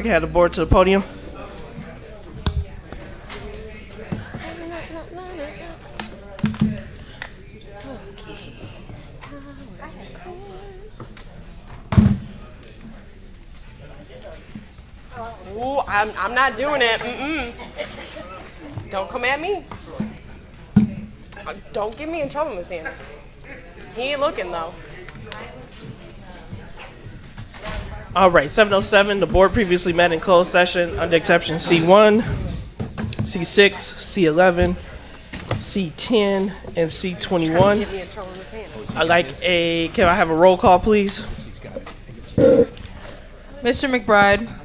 I can have the board to the podium. Ooh, I'm not doing it. Don't come at me. Don't get me in trouble, Miss Hannah. He ain't looking though. All right, 7:07. The board previously met in closed session under exception C1, C6, C11, C10, and C21. Get me in trouble, Miss Hannah. Can I have a roll call, please? Mr. McBride.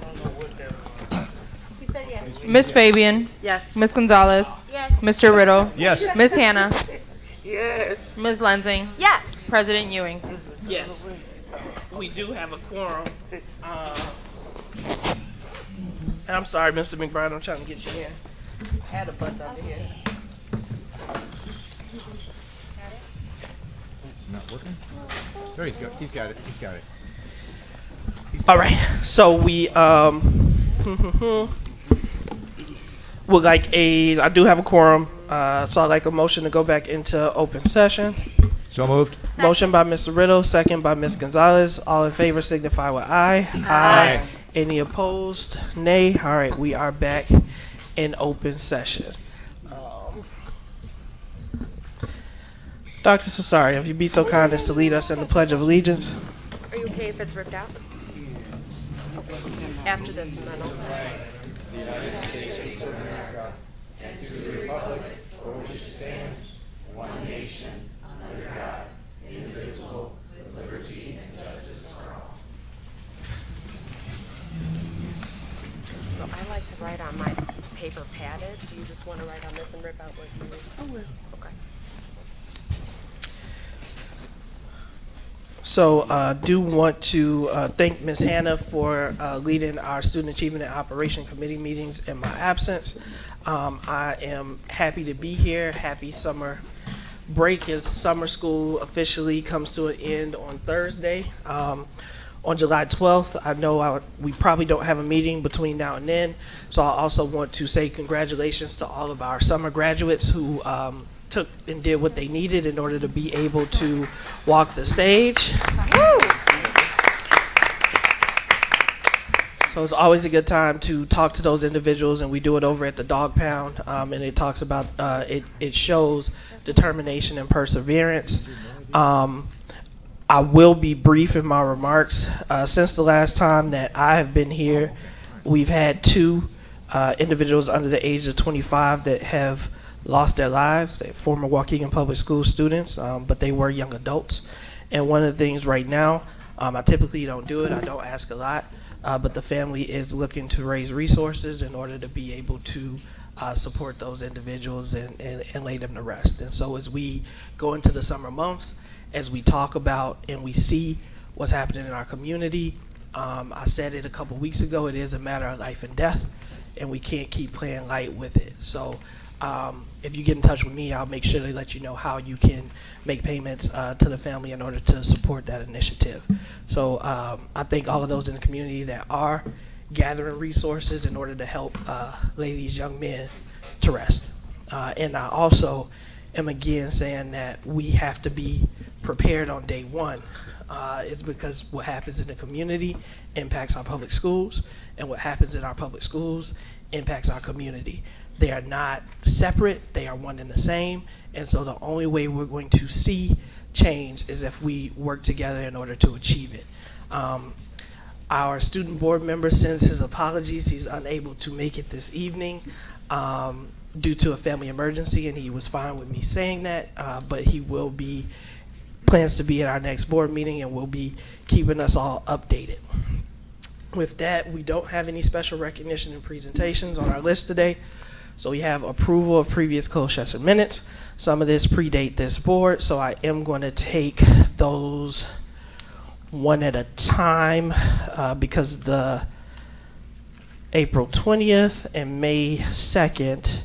Miss Fabian. Yes. Miss Gonzalez. Yes. Mr. Riddle. Yes. Miss Hannah. Yes. Ms. Lensing. Yes. President Ewing. Yes. We do have a quorum. And I'm sorry, Mr. McBride, I'm trying to get you in. I had a button under here. It's not working? There he's got it. He's got it. All right, so we would I do have a quorum, so I'd like a motion to go back into open session. So moved. Motion by Mr. Riddle, second by Ms. Gonzalez. All in favor signify with aye. Aye. Any opposed? Nay. All right, we are back in open session. Dr. Cesari, if you be so kind as to lead us in the Pledge of Allegiance. Are you okay if it's ripped out? Okay. After this, and then I'll... So I like to write on my paper padded. Do you just want to write on this and rip out what you need? Oh, well. Okay. So do want to thank Ms. Hannah for leading our Student Achievement and Operation Committee meetings in my absence. I am happy to be here. Happy summer break as summer school officially comes to an end on Thursday. On July 12th, I know we probably don't have a meeting between now and then, so I also want to say congratulations to all of our summer graduates who took and did what they needed in order to be able to walk the stage. So it's always a good time to talk to those individuals, and we do it over at the Dog Pound, and it talks about, it shows determination and perseverance. I will be brief in my remarks. Since the last time that I have been here, we've had two individuals under the age of 25 that have lost their lives. They're former Waukegan Public School students, but they were young adults. And one of the things right now, I typically don't do it, I don't ask a lot, but the family is looking to raise resources in order to be able to support those individuals and lay them to rest. And so as we go into the summer months, as we talk about and we see what's happening in our community, I said it a couple weeks ago, it is a matter of life and death, and we can't keep playing light with it. So if you get in touch with me, I'll make sure to let you know how you can make payments to the family in order to support that initiative. So I thank all of those in the community that are gathering resources in order to help lay these young men to rest. And I also am again saying that we have to be prepared on day one. It's because what happens in the community impacts our public schools, and what happens in our public schools impacts our community. They are not separate, they are one and the same, and so the only way we're going to see change is if we work together in order to achieve it. Our student board member sends his apologies. He's unable to make it this evening due to a family emergency, and he was fine with me saying that, but he will be, plans to be at our next board meeting and will be keeping us all updated. With that, we don't have any special recognition and presentations on our list today. So we have approval of previous closed session minutes. Some of this predate this board, so I am going to take those one at a time because the April 20th and May 2nd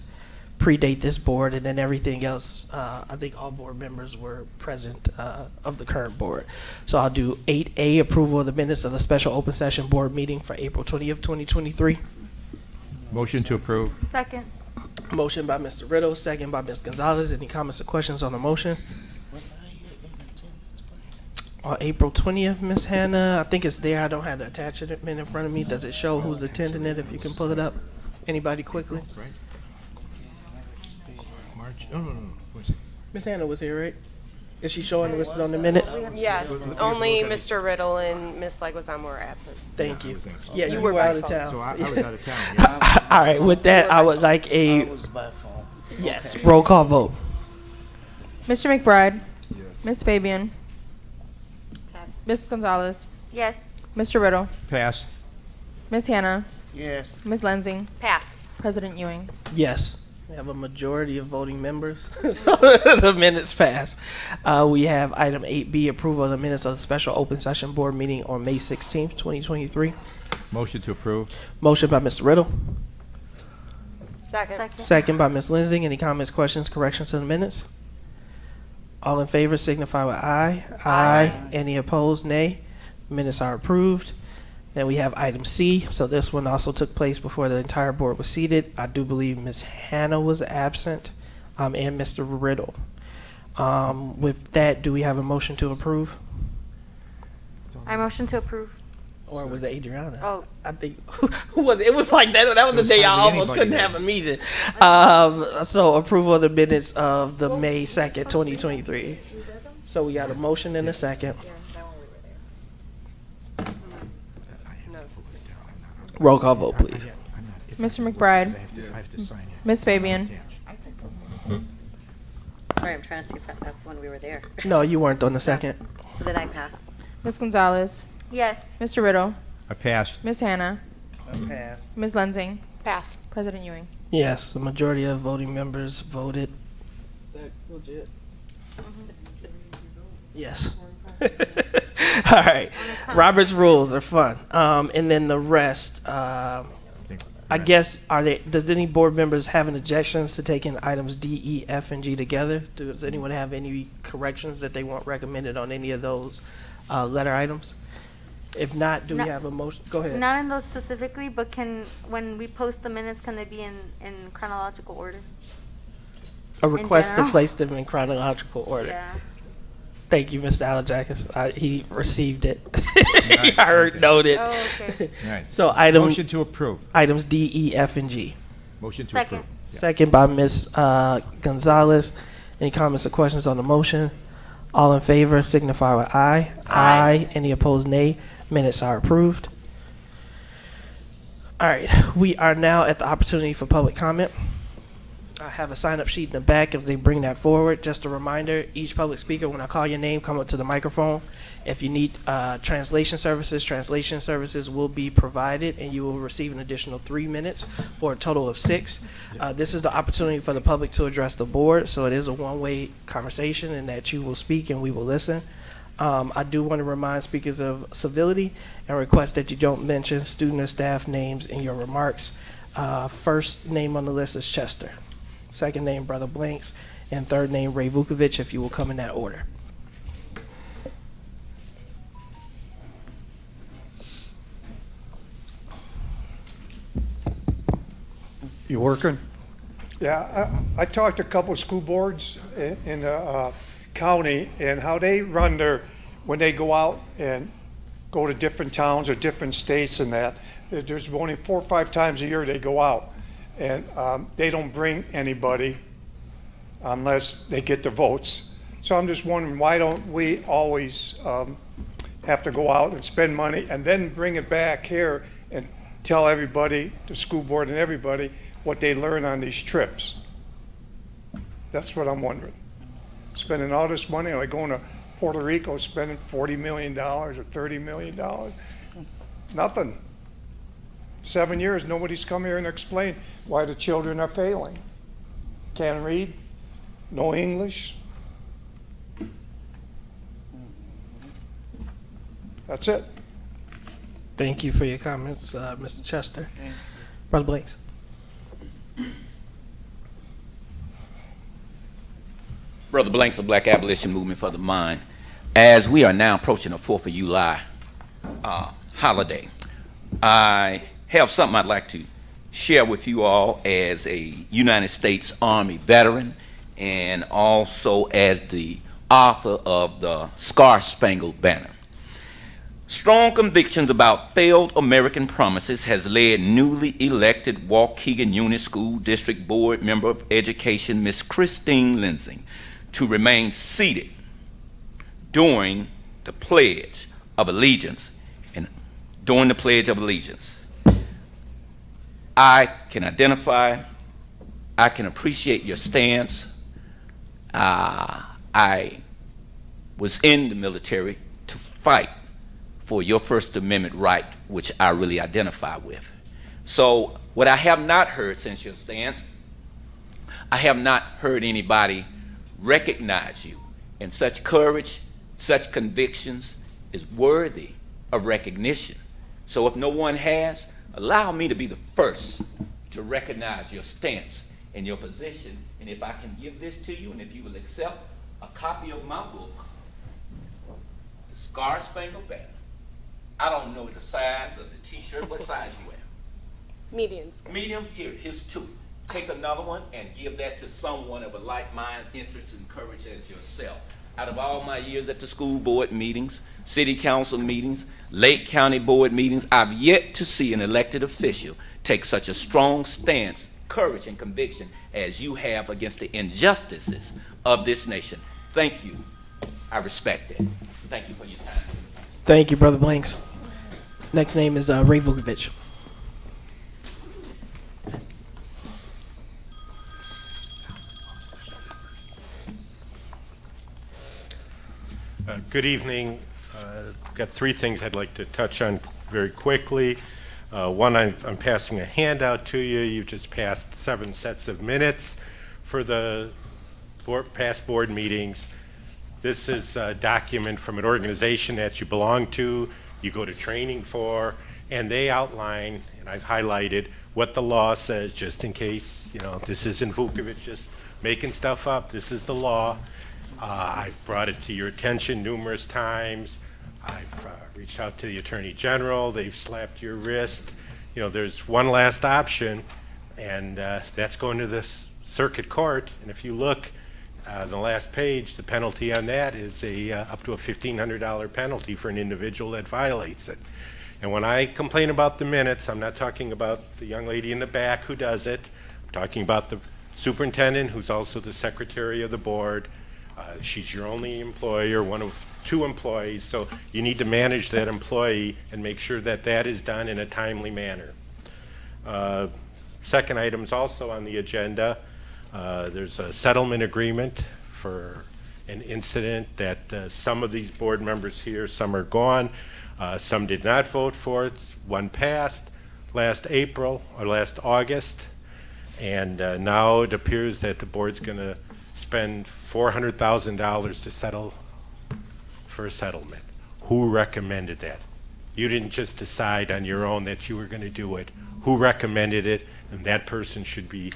predate this board, and then everything else, I think all board members were present of the current board. So I'll do 8A, approval of the minutes of the special open session board meeting for April 20th, 2023. Motion to approve. Second. Motion by Mr. Riddle, second by Ms. Gonzalez. Any comments or questions on the motion? On April 20th, Ms. Hannah, I think it's there. I don't have the attachment in front of me. Does it show who's attending it? If you can pull it up. Anybody quickly? Right. March. No. What's it? Ms. Hannah was here, right? Is she showing listed on the minutes? Yes, only Mr. Riddle and Ms. Leguizamo were absent. Thank you. I was absent. Yeah, You you were were by out of phone. town. So I was out of town. Yeah. All right, with that, I would like a, by phone. yes, roll call vote. Mr. McBride. Yes. Ms. Fabian. Pass. Ms. Gonzalez. Yes. Mr. Riddle. Pass. Ms. Hannah. Yes. Ms. Lensing. Pass. President Ewing. Yes. We have a majority of voting members. So the minutes pass. We have item 8B, approval of the minutes of the special open session board meeting on May 16th, 2023. Motion to approve. Motion by Mr. Riddle. Second. Second by Ms. Lensing. Any comments, questions, corrections to the minutes? All in favor signify with aye. Aye. Any opposed, nay. Minutes are approved. Then we have item C. So this one also took place before the entire board was seated. I do believe Ms. Hannah was absent, and Mr. Riddle. With that, do we have a motion to approve? I motion to approve. Or was it Adriana? Oh. I think who was it? It was like that. That was the was day I hardly almost anybody couldn't there. have a meeting. So approval of the minutes of the May 2nd, 2023. So we got a motion and a second. Roll call vote, please. Mr. McBride. I have to sign it. Ms. Fabian. Sorry, I'm trying to see if that's when we were there. No, you weren't on the second. Did I pass? Ms. Gonzalez. Yes. Mr. Riddle. I pass. Ms. Hannah. I pass. Ms. Lensing. Pass. President Ewing. Yes, the majority of voting members voted. Is that legit? Yes. All right. Robert's rules are fun. And then the rest, I guess, does any board members have any objections to taking items D, E, F, and G together? Does anyone have any corrections that they want recommended on any of those letter items? If not, do we Not- have a motion? Go ahead. Not in those specifically, but when we post the minutes, can they be in chronological order? A request to general? place them in chronological order. Yeah. Thank you, Mr. Alajakis. He received it. Right, I heard, okay. noted. Oh, okay. Right. So Motion to approve. items D, E, F, and G. Motion to Second. approve. Yeah. Second by Ms. Gonzalez. Any comments or questions on the motion? All in favor signify with aye. Aye. Any opposed, nay. Minutes are approved. All right, we are now at the opportunity for public comment. I have a sign-up sheet in the back as they bring that forward. Just a reminder, each public speaker, when I call your name, come up to the microphone. If you need translation services will be provided, and you will receive an additional 3 minutes for a total of 6. This is the opportunity for the public to address the board, so it is a one-way conversation in that you will speak and we will listen. I do want to remind speakers of civility and request that you don't mention student or staff names in your remarks. First name on the list is Chester. Second name, Brother Blanks. And third name, Ray Vukovic, if you will come in that order. You working? Yeah, I talked to a couple of school boards in the county and how they run when they go out and go to different towns or different states and that. There's only 4 or 5 times a year they go out. And they don't bring anybody unless they get the votes. So I'm just wondering, why don't we always have to go out and spend money and then bring it back here and tell everybody, the school board and everybody, what they learn on these trips? That's what I'm wondering. Spending all this money, like going to Puerto Rico, spending $40 million or $30 million. Nothing. 7 years, nobody's come here and explained why the children are failing. Can't read, no English. That's it. Thank you for your comments, Mr. Chester. Brother Blanks. Brother Blanks of Black Abolition Movement for the Mind. As we are now approaching the 4th of July holiday, I have something I'd like to share with you all as a United States Army veteran and also as the author of the Star-Spangled Banner. Strong convictions about failed American promises has led newly elected Waukegan Unit School District Board Member of Education, Ms. Christine Lindsay, to remain seated during the Pledge of Allegiance. And during the Pledge of Allegiance, I can identify, I can appreciate your stance. I was in the military to fight for your First Amendment right, which I really identify with. So what I have not heard since your stance, I have not heard anybody recognize you. And such courage, such convictions is worthy of recognition. So if no one has, allow me to be the first to recognize your stance and your position. And if I can give this to you, and if you will accept a copy of my book, The Star-Spangled Banner. I don't know the size of the t-shirt. What size you wear? Mediums. Medium? Here's 2. Take another one and give that to someone of a like mind, interest, and courage as yourself. Out of all my years at the school board meetings, city council meetings, Lake County board meetings, I've yet to see an elected official take such a strong stance, courage, and conviction as you have against the injustices of this nation. Thank you. I respect it. Thank you for your time. Thank you, Brother Blanks. Next name is Ray Vukovic. Good evening. Got 3 things I'd like to touch on very quickly. One, I'm passing a handout to you. You've just passed 7 sets of minutes for the past board meetings. This is a document from an organization that you belong to, you go to training for, and they outline, and I've highlighted, what the law says, just in case, this isn't Vukovic just making stuff up. This is the law. I've brought it to your attention numerous times. I've reached out to the Attorney General. They've slapped your wrist. There's one last option, and that's going to this circuit court. And if you look, the last page, the penalty on that is up to a $1,500 penalty for an individual that violates it. And when I complain about the minutes, I'm not talking about the young lady in the back who does it. I'm talking about the superintendent, who's also the secretary of the board. She's your only employee, or one of 2 employees, so you need to manage that employee and make sure that that is done in a timely manner. Second item is also on the agenda. There's a settlement agreement for an incident that some of these board members here, some are gone, some did not vote for it. One passed last April or last August, and now it appears that the board's going to spend $400,000 to settle for a settlement. Who recommended that? You didn't just decide on your own that you were going to do it. Who recommended it? And that person should be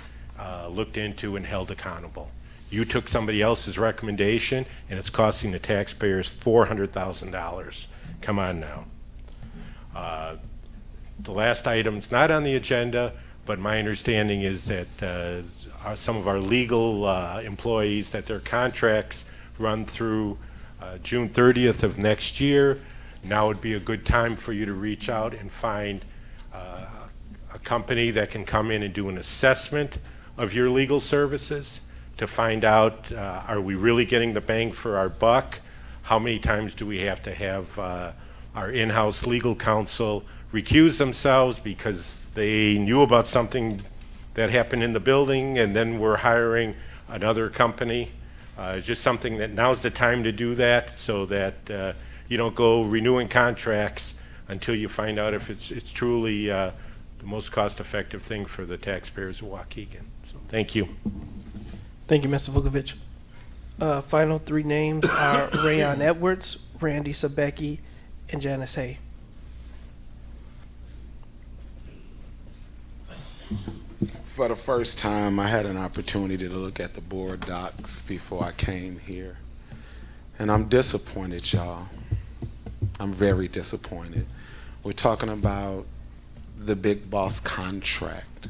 looked into and held accountable. You took somebody else's recommendation, and it's costing the taxpayers $400,000. Come on now. The last item's not on the agenda, but my understanding is that some of our legal employees, that their contracts run through June 30th of next year. Now would be a good time for you to reach out and find a company that can come in and do an assessment of your legal services to find out, are we really getting the bang for our buck? How many times do we have to have our in-house legal counsel recuse themselves because they knew about something that happened in the building, and then we're hiring another company? Just something that now's the time to do that, so that you don't go renewing contracts until you find out if it's truly the most cost-effective thing for the taxpayers of Waukegan. So thank you. Thank you, Mr. Vukovic. Final 3 names are Rayon Edwards, Randy Sabecki, and Janice Hay. For the first time, I had an opportunity to look at the board docs before I came here. And I'm disappointed, y'all. I'm very disappointed. We're talking about the big boss contract.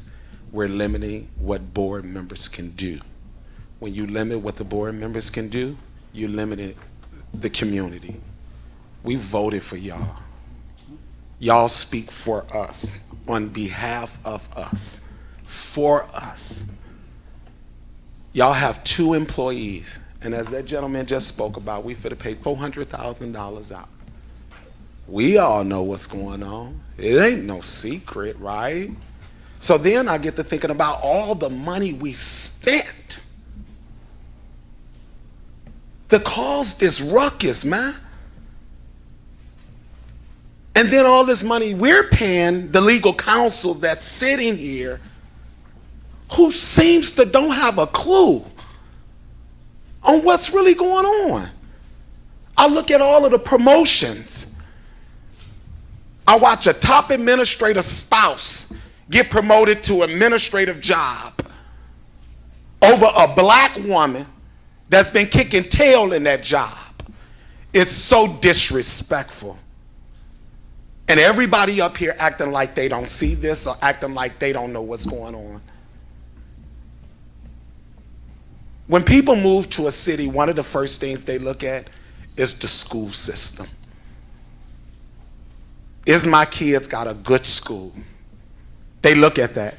We're limiting what board members can do. When you limit what the board members can do, you limit the community. We voted for y'all. Y'all speak for us, on behalf of us, for us. Y'all have 2 employees, and as that gentleman just spoke about, we finna pay $400,000 out. We all know what's going on. It ain't no secret, right? So then I get to thinking about all the money we spent to cause this ruckus, man. And then all this money we're paying the legal counsel that's sitting here, who seems to don't have a clue on what's really going on. I look at all of the promotions. I watch a top administrator spouse get promoted to administrative job over a black woman that's been kicking tail in that job. It's so disrespectful. And everybody up here acting like they don't see this or acting like they don't know what's going on. When people move to a city, one of the first things they look at is the school system. Is my kids got a good school? They look at that.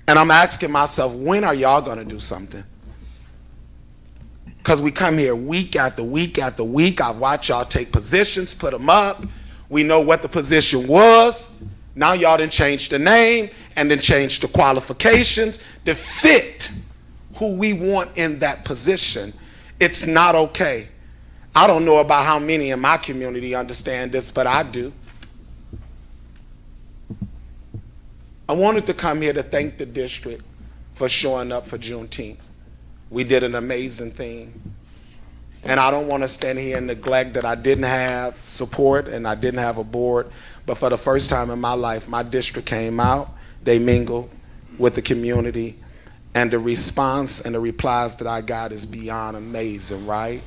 And I'm asking myself, when are y'all gonna do something? Because we come here week after week after week. I watch y'all take positions, put them up. We know what the position was. Now y'all done changed the name and then changed the qualifications to fit who we want in that position. It's not okay. I don't know about how many in my community understand this, but I do. I wanted to come here to thank the district for showing up for Juneteenth. We did an amazing thing. And I don't want to stand here and neglect that I didn't have support and I didn't have a board, but for the first time in my life, my district came out, they mingled with the community, and the response and the replies that I got is beyond amazing, right?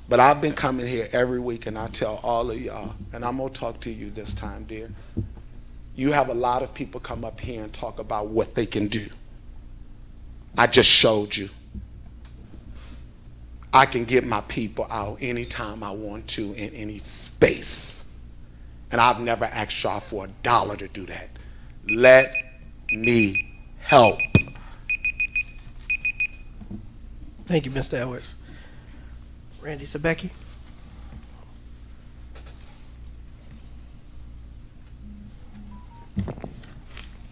But I've been coming here every week and I tell all of y'all, and I'm gonna talk to you this time, dear. You have a lot of people come up here and talk about what they can do. I just showed you. I can get my people out anytime I want to in any space. And I've never asked y'all for $1 to do that. Let me help. Thank you, Mr. Edwards. Randy Sabecki.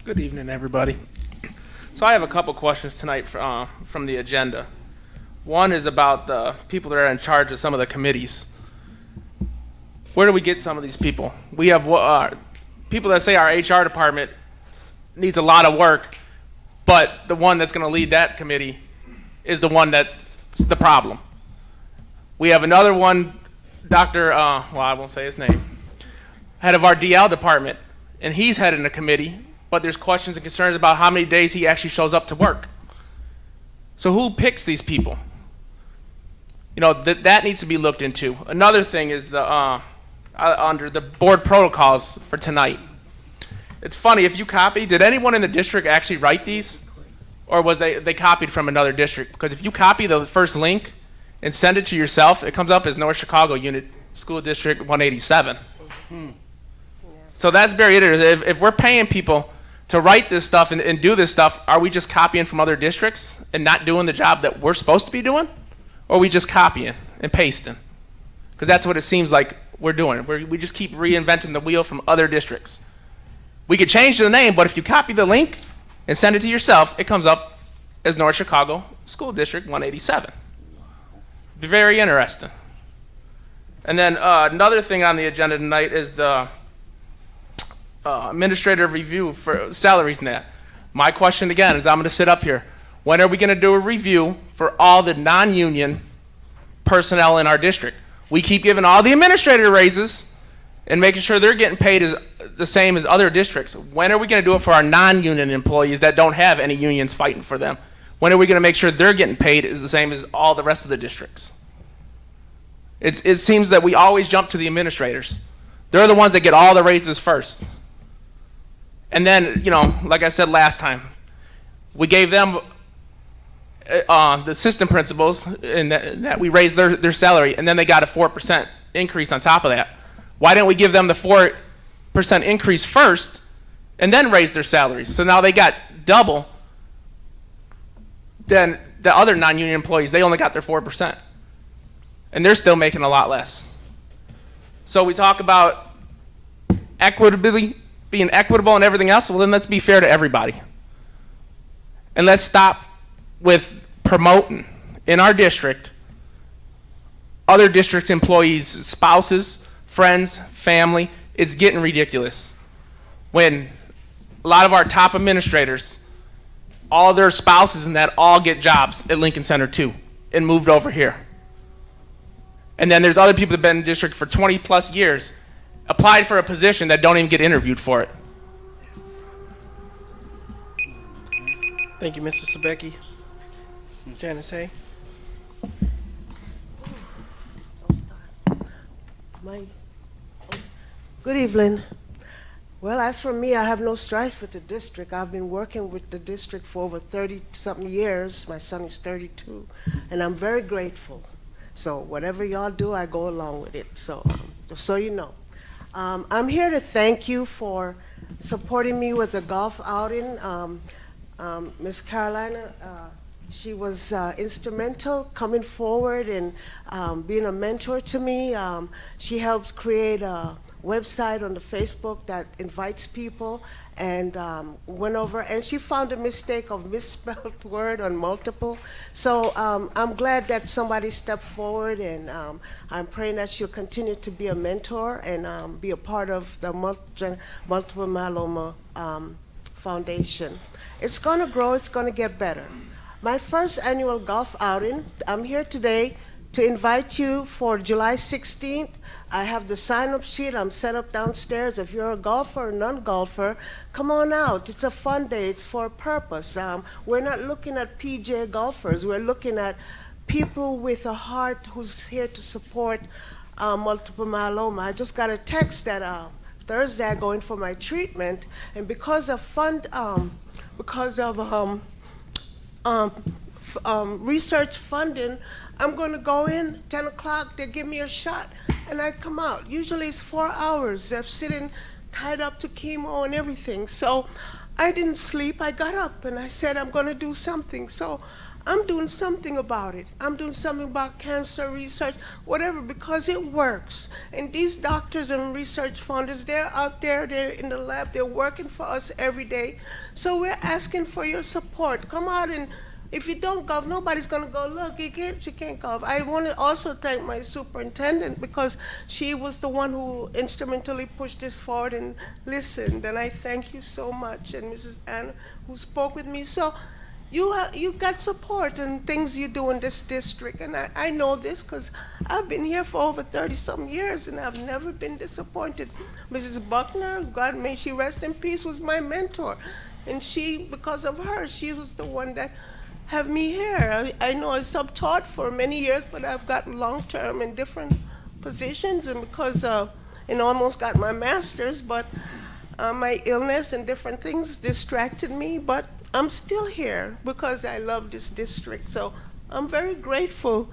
Good evening, everybody. So I have a couple questions tonight from the agenda. One is about the people that are in charge of some of the committees. Where do we get some of these people? We have people that say our HR department needs a lot of work, but the one that's going to lead that committee is the one that's the problem. We have another one, Dr. Well, I won't say his name, head of our DL department, and he's heading a committee, but there's questions and concerns about how many days he actually shows up to work. So who picks these people? You know, that needs to be looked into. Another thing is the under the board protocols for tonight. It's funny, if you copy, did anyone in the district actually write these? Or was they copied from another district? Because if you copy the first link and send it to yourself, it comes up as North Chicago Unit School District 187. So that's very interesting. If we're paying people to write this stuff and do this stuff, are we just copying from other districts and not doing the job that we're supposed to be doing? Or are we just copying and pasting? Because that's what it seems like we're doing. We just keep reinventing the wheel from other districts. We could change the name, but if you copy the link and send it to yourself, it comes up as North Chicago School District 187. Very interesting. And then another thing on the agenda tonight is the administrative review for salaries and that. My question again is, I'm going to sit up here. When are we going to do a review for all the non-union personnel in our district? We keep giving all the administrator raises, and making sure they're getting paid as the same as other districts. When are we going to do it for our non-union employees that don't have any unions fighting for them? When are we going to make sure they're getting paid as the same as all the rest of the districts? It seems that we always jump to the administrators. They're the ones that get all the raises first. And then, you know, like I said last time, we gave them the assistant principals, and that we raised their salary, and then they got a 4% increase on top of that. Why didn't we give them the 4% increase first and then raise their salaries? So now they got double. Then the other non-union employees, they only got their 4%. And they're still making a lot less. So we talk about equitably being equitable and everything else. Well, then let's be fair to everybody. And let's stop with promoting in our district other districts' employees, spouses, friends, family. It's getting ridiculous. When a lot of our top administrators, all their spouses and that all get jobs at Lincoln Center too and moved over here. And then there's other people that have been in the district for 20 plus years, applied for a position that don't even get interviewed for it. Thank you, Mr. Sabecki. Janice Hay. Good evening. Well, as for me, I have no strife with the district. I've been working with the district for over 30-something years. My son is 32, and I'm very grateful. So whatever y'all do, I go along with it. So just so you know. I'm here to thank you for supporting me with the golf outing. Miss Carolina, she was instrumental coming forward and being a mentor to me. She helps create a website on the Facebook that invites people, and went over, and she found a mistake of misspelled word on multiple. So I'm glad that somebody stepped forward, and I'm praying that she'll continue to be a mentor and be a part of the Multiple Myeloma Foundation. It's going to grow, it's going to get better. My first annual golf outing, I'm here today to invite you for July 16th. I have the sign-up sheet. I'm set up downstairs. If you're a golfer or non-golfer, come on out. It's a fun day. It's for a purpose. We're not looking at PJ golfers. We're looking at people with a heart who's here to support multiple myeloma. I just got a text that Thursday I'm going for my treatment, and because of research funding, I'm going to go in 10 o'clock. They give me a shot, and I come out. Usually it's 4 hours of sitting tied up to chemo and everything. So I didn't sleep. I got up, and I said I'm going to do something. So I'm doing something about it. I'm doing something about cancer research, whatever, because it works. And these doctors and research funders, they're out there, they're in the lab, they're working for us every day. So we're asking for your support. Come out, and if you don't golf, nobody's going to go, look, you can't golf. I want to also thank my superintendent, because she was the one who instrumentally pushed this forward and listened. And I thank you so much. And Mrs. Anna, who spoke with me. So you got support and things you do in this district. And I know this because I've been here for over 30-some years, and I've never been disappointed. Mrs. Buckner, God may she rest in peace, was my mentor. And she, because of her, she was the one that have me here. I know I sub-taught for many years, but I've gotten long-term in different positions, and because and almost got my master's, but my illness and different things distracted me, but I'm still here because I love this district. So I'm very grateful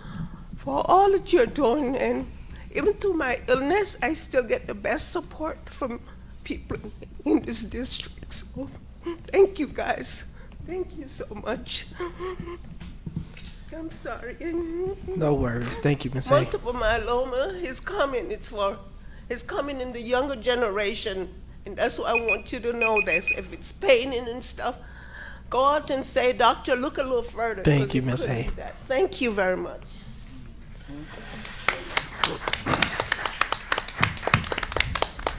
for all that you're doing, and even through my illness, I still get the best support from people in this district. So thank you, guys. Thank you so much. I'm sorry. No worries. Thank you, Ms. Hay. Multiple myeloma is coming. It's coming in the younger generation, and that's what I want you to know. That if it's paining and stuff, go out and say, doctor, look a little further. Thank you, Ms. Hay. Thank you very much.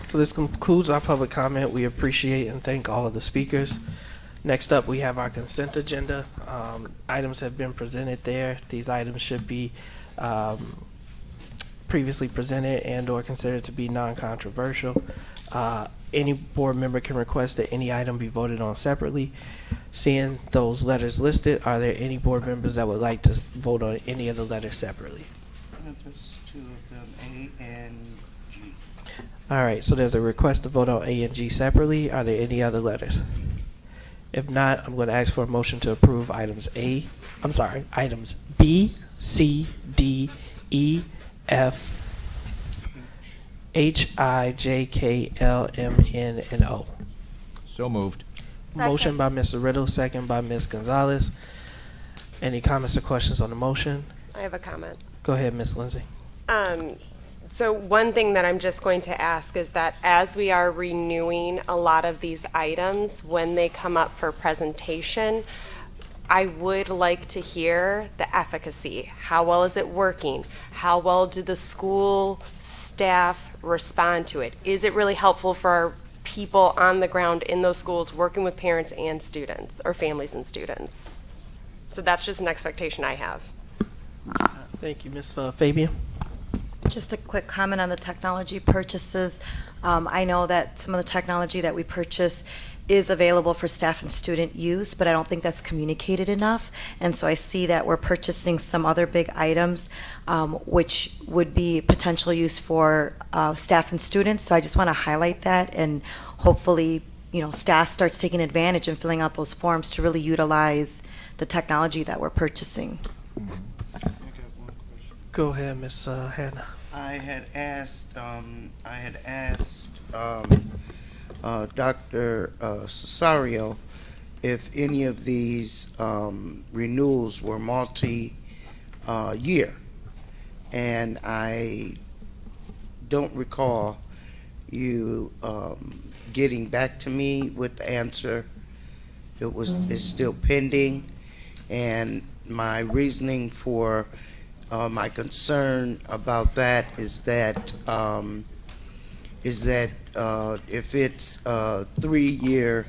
So this concludes our public comment. We appreciate and thank all of the speakers. Next up, we have our consent agenda. Items have been presented there. These items should be previously presented and or considered to be non-controversial. Any board member can request that any item be voted on separately. Seeing those letters listed, are there any board members that would like to vote on any of the letters separately? There's two of them, A and G. All right, so there's a request to vote on A and G separately. Are there any other letters? If not, I'm going to ask for a motion to approve items B, C, D, E, F, H, I, J, K, L, M, N, and O. So moved. Motion by Mr. Riddle, second by Ms. Gonzalez. Any comments or questions on the motion? I have a comment. Go ahead, Ms. Lindsay. So one thing that I'm just going to ask is that as we are renewing a lot of these items, when they come up for presentation, I would like to hear the efficacy. How well is it working? How well do the school staff respond to it? Is it really helpful for our people on the ground in those schools working with parents and students, or families and students? So that's just an expectation I have. Thank you, Ms. Fabian. Just a quick comment on the technology purchases. I know that some of the technology that we purchase is available for staff and student use, but I don't think that's communicated enough. And so I see that we're purchasing some other big items, which would be potential use for staff and students. So I just want to highlight that, and hopefully, staff starts taking advantage and filling out those forms to really utilize the technology that we're purchasing. I got one question. Go ahead, Ms. Hannah. I had asked Dr. Cesario if any of these renewals were multi-year, and I don't recall you getting back to me with the answer. It's still pending, and my reasoning for my concern about that is that if it's a 3-year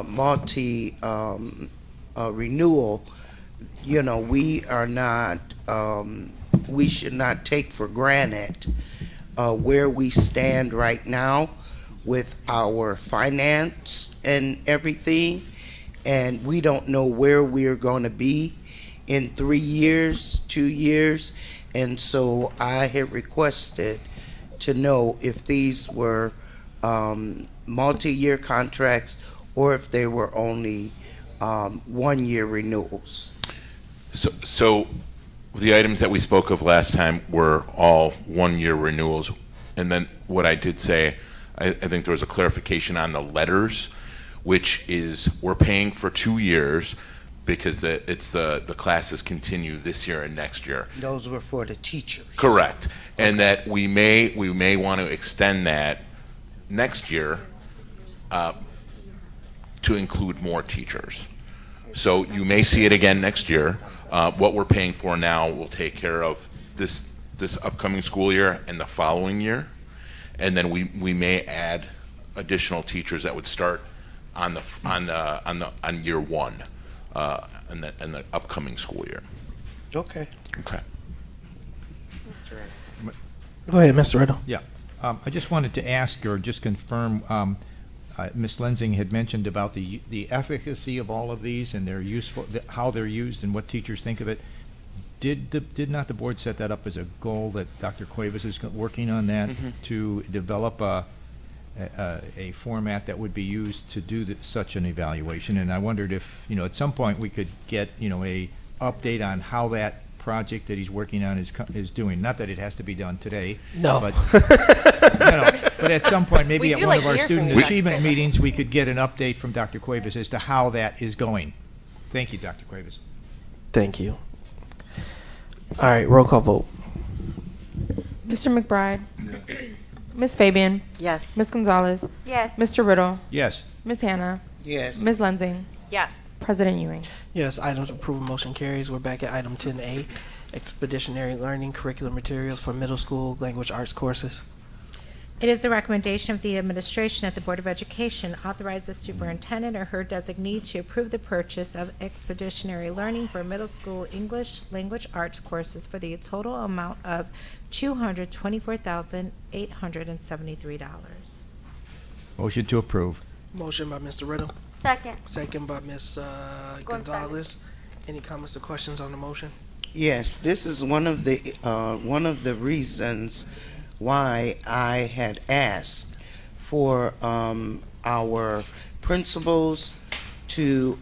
multi renewal, we should not take for granted where we stand right now with our finance and everything, and we don't know where we're going to be in 3 years, 2 years, and so I had requested to know if these were multi-year contracts or if they were only 1-year renewals. So the items that we spoke of last time were all 1-year renewals, and then what I did say, I think there was a clarification on the letters, which is we're paying for 2 years because the classes continue this year and next year. Those were for the teachers. Correct, and that we may want to extend that next year to include more teachers. So you may see it again next year. What we're paying for now will take care of this upcoming school year and the following year, and then we may add additional teachers that would start on year one. In the upcoming school year. Okay. Okay. Go ahead, Mr. Riddle. Yeah. I just wanted to ask or just confirm, Ms. Lensing had mentioned about the efficacy of all of these and their useful, how they're used and what teachers think of it. Did not the board set that up as a goal that Dr. Cuevas is working on that to develop a format that would be used to do such an evaluation? And I wondered if, at some point we could get, a update on how that project that he's working on is doing. Not that it has to be done today. No. But, but at some point, maybe at one of our student achievement meetings, we could get an update from Dr. Cuevas as to how that is going. Thank you, Dr. Cuevas. Thank you. All right, roll call vote. Mr. McBride. Ms. Fabian. Yes. Ms. Gonzalez. Yes. Mr. Riddle. Yes. Ms. Hannah. Yes. Ms. Lensing. Yes. President Ewing. Yes, items approval motion carries. We're back at item 10A, expeditionary learning curriculum materials for middle school language arts courses. It is the recommendation of the administration that the Board of Education authorize the superintendent or her designee to approve the purchase of expeditionary learning for middle school English language arts courses for the total amount of $224,873. Motion to approve. Motion by Mr. Riddle, Second. second by Ms. Gonzalez. Any comments or questions on the motion? Yes, this is one of the reasons why I had asked for our principals to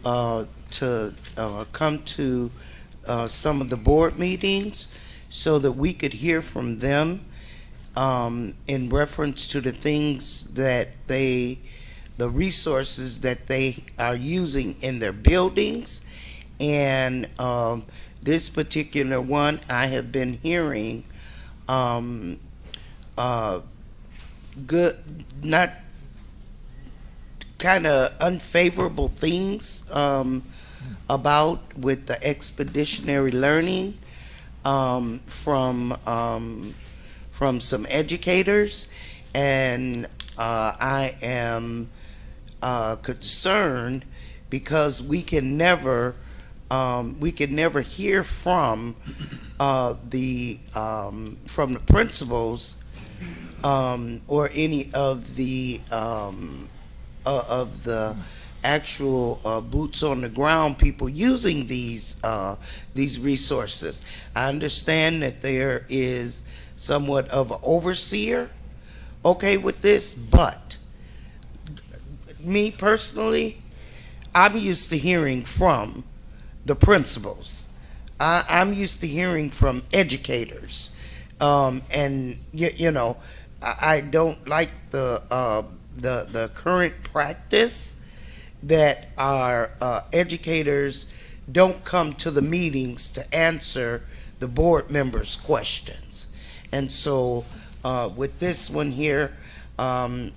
come to some of the board meetings so that we could hear from them in reference to the things that the resources that they are using in their buildings. And this particular one, I have been hearing good, not kind of unfavorable things about with the expeditionary learning from some educators, and I am concerned because we can never hear from the principals or any of the actual boots on the ground people using these resources. I understand that there is somewhat of an overseer, okay, with this, but me personally, I'm used to hearing from the principals. I'm used to hearing from educators, and you know, I don't like the current practice that our educators don't come to the meetings to answer the board members' questions. And so with this one here, I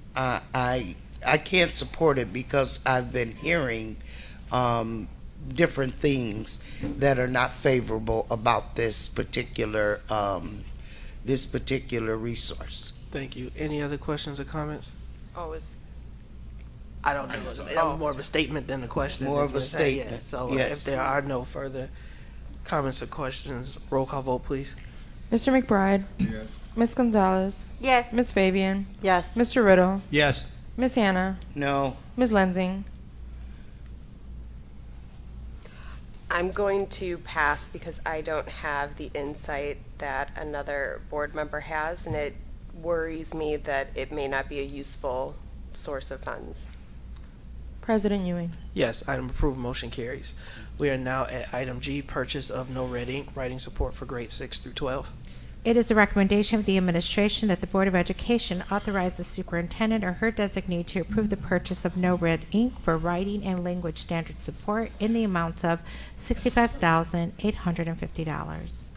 can't support it because I've been hearing different things that are not favorable about this particular resource. Thank you. Any other questions or comments? Oh, I don't know. That was more of a statement than a question. More of a That's what I said, yeah. statement, So yes. if there are no further comments or questions, roll call vote, please. Mr. McBride. Yes. Ms. Gonzalez. Yes. Ms. Fabian. Yes. Mr. Riddle. Yes. Ms. Hannah. No. Ms. Lensing. I'm going to pass because I don't have the insight that another board member has, and it worries me that it may not be a useful source of funds. President Ewing. Yes, item approved, motion carries. We are now at item G, purchase of no red ink, writing support for grades 6 through 12. It is the recommendation of the administration that the Board of Education authorize the superintendent or her designee to approve the purchase of no red ink for writing and language standard support in the amount of $65,850.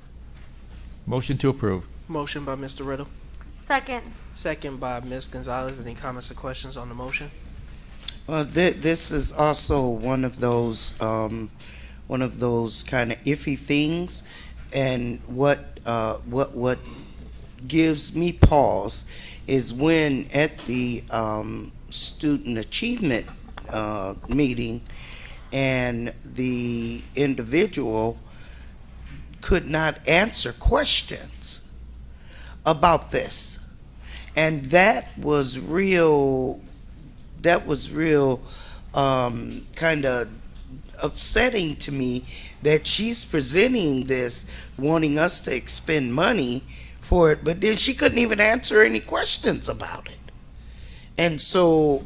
Motion to approve. Motion by Mr. Riddle, Second. second by Ms. Gonzalez. Any comments or questions on the motion? Well, this is also one of those kind of iffy things, and what gives me pause is when at the student achievement meeting, and the individual could not answer questions about this, and that was real kind of upsetting to me, that she's presenting this wanting us to expend money for it, but then she couldn't even answer any questions about it. And so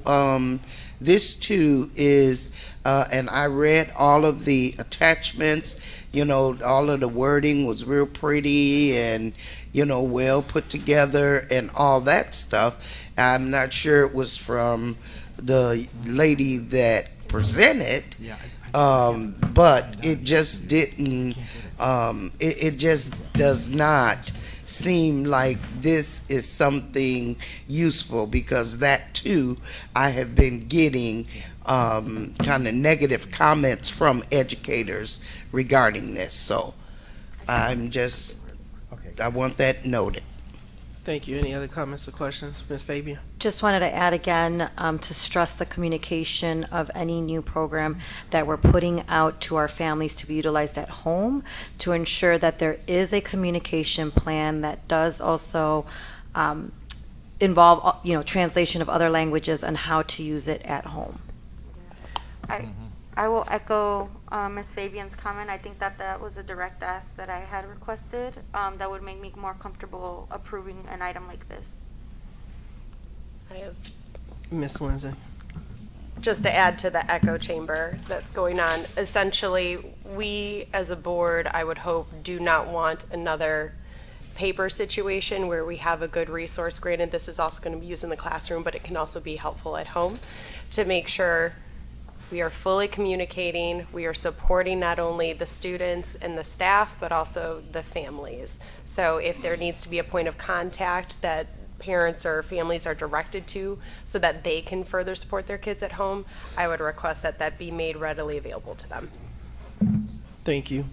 this too is and I read all of the attachments, you know, all of the wording was real pretty and, you know, well put together and all that stuff. I'm not sure it was from the lady that presented, but it just didn't, it just does not seem like this is something useful, because that too, I have been getting kind of negative comments from educators regarding this. So I'm just, I want that noted. Thank you. Any other comments or questions, Ms. Fabian? Just wanted to add again to stress the communication of any new program that we're putting out to our families to be utilized at home, to ensure that there is a communication plan that does also involve, translation of other languages and how to use it at home. I will echo Ms. Fabian's comment. I think that was a direct ask that I had requested that would make me more comfortable approving an item like this. I have Ms. Lindsay? just to add to the echo chamber that's going on. Essentially, we as a board, I would hope, do not want another paper situation where we have a good resource. Granted, this is also going to be used in the classroom, but it can also be helpful at home to make sure we are fully communicating, we are supporting not only the students and the staff, but also the families. So if there needs to be a point of contact that parents or families are directed to so that they can further support their kids at home, I would request that that be made readily available to them. Thank you.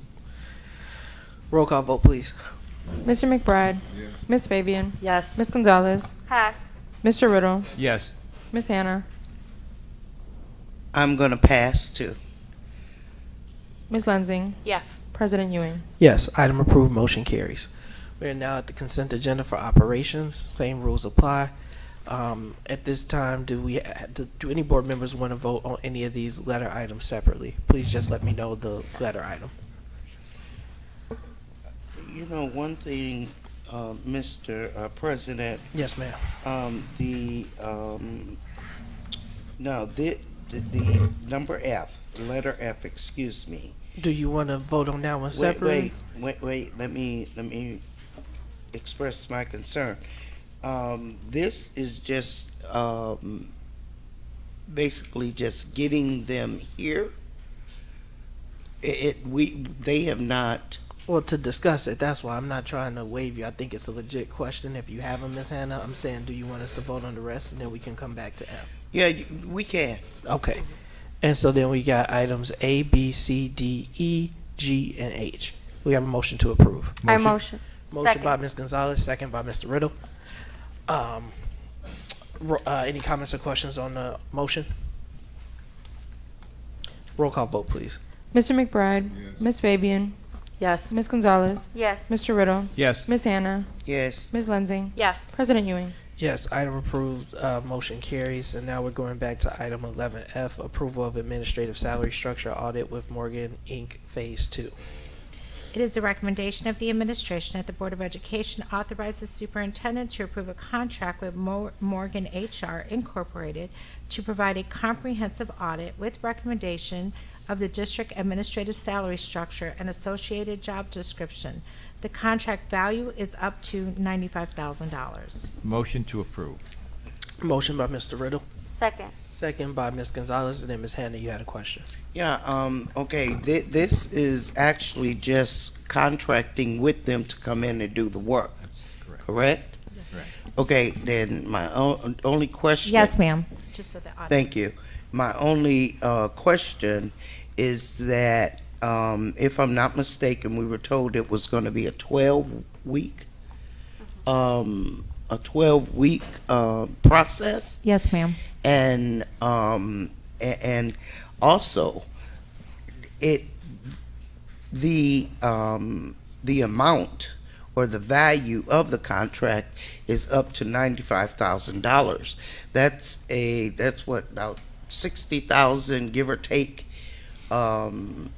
Roll call vote, please. Mr. McBride? Yes. Ms. Fabian? Yes. Ms. Gonzalez? Pass. Mr. Riddle? Yes. Ms. Hannah? I'm going to pass too. Ms. Lensing? Yes. President Ewing? Yes, item approved, motion carries. We are now at the consent agenda for operations. Same rules apply. At this time, do any board members want to vote on any of these letter items separately? Please just let me know the letter item. You know, one thing, Mr. President. Yes, ma'am. The number F, letter F, excuse me. Do you want to vote on that one separately? Wait. Let me express my concern. This is just basically just getting them here. They have not. Well, to discuss it, that's why I'm not trying to waive you. I think it's a legit question. If you have them, Ms. Hannah, I'm saying, do you want us to vote on the rest, and then we can come back to F? Yeah, we can. Okay. And so then we got items A, B, C, D, E, G, and H. We have a motion to approve. I motion. Motion by Ms. Gonzalez, second by Mr. Riddle. Any comments or questions on the motion? Roll call vote, please. Mr. McBride? Yes. Ms. Fabian? Yes. Ms. Gonzalez? Yes. Mr. Riddle? Yes. Ms. Hannah? Yes. Ms. Lensing? Yes. President Ewing? Yes, item approved, motion carries. And now we're going back to item 11F, approval of administrative salary structure audit with Morgan, Inc., Phase 2. It is the recommendation of the administration that the Board of Education authorize the superintendent to approve a contract with Morgan HR Incorporated to provide a comprehensive audit with recommendation of the district administrative salary structure and associated job description. The contract value is up to $95,000. Motion to approve. Motion by Mr. Riddle, Second. second by Ms. Gonzalez, and then Ms. Hannah, you had a question. Yeah, okay, this is actually just contracting with them to come in and do the work, correct? Right. Okay, then my only question. Yes, ma'am. Just so the audit. Thank you. My only question is that, if I'm not mistaken, we were told it was going to be a 12-week, process. Yes, ma'am. And also the amount or the value of the contract is up to $95,000. That's what, about 60,000, give or take, some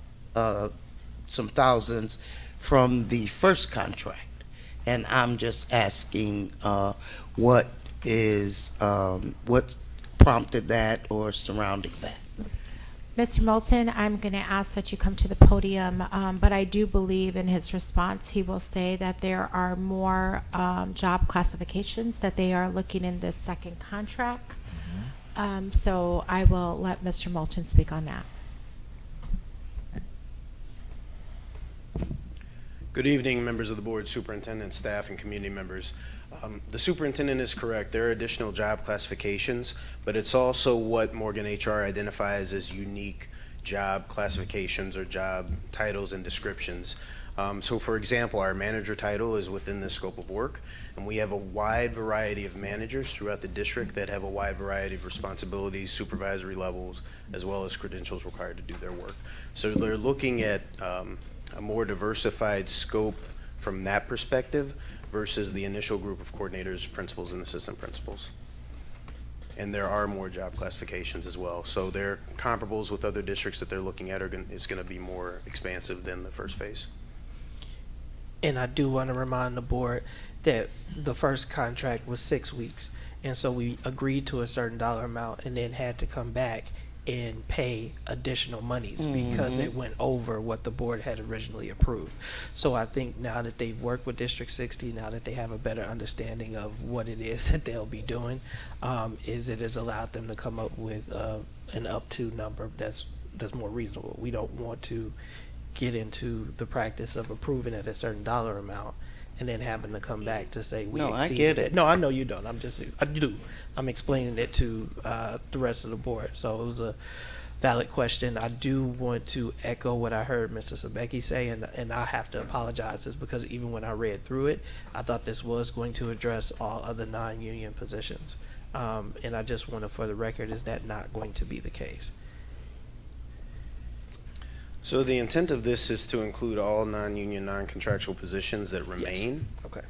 thousands from the first contract. And I'm just asking what prompted that or surrounding that. Mr. Moulton, I'm going to ask that you come to the podium, but I do believe in his response he will say that there are more job classifications that they are looking in this second contract. So I will let Mr. Moulton speak on that. Good evening, members of the board, superintendent, staff, and community members. The superintendent is correct. There are additional job classifications, but it's also what Morgan HR identifies as unique job classifications or job titles and descriptions. So for example, our manager title is within the scope of work, and we have a wide variety of managers throughout the district that have a wide variety of responsibilities, supervisory levels, as well as credentials required to do their work. So they're looking at a more diversified scope from that perspective versus the initial group of coordinators, principals, and assistant principals. And there are more job classifications as well. So their comparables with other districts that they're looking at is going to be more expansive than the first phase. And I do want to remind the board that the first contract was 6 weeks. And so we agreed to a certain dollar amount and then had to come back and pay additional monies because it went over what the board had originally approved. So I think now that they've worked with District 60, now that they have a better understanding of what it is that they'll be doing, is it has allowed them to come up with an up to number that's more reasonable. We don't want to get into the practice of approving at a certain dollar amount and then having to come back to say we No, I exceeded get it. No, I know you don't. I do. I'm explaining it to the rest of the board. So it was a valid question. I do want to echo what I heard Mr. Sabecki say, and I have to apologize is because even when I read through it, I thought this was going to address all other non-union positions. And I just want to, for the record, is that not going to be the case? So the intent of this is to include all non-union, non-contractual positions that remain. Yes. Okay.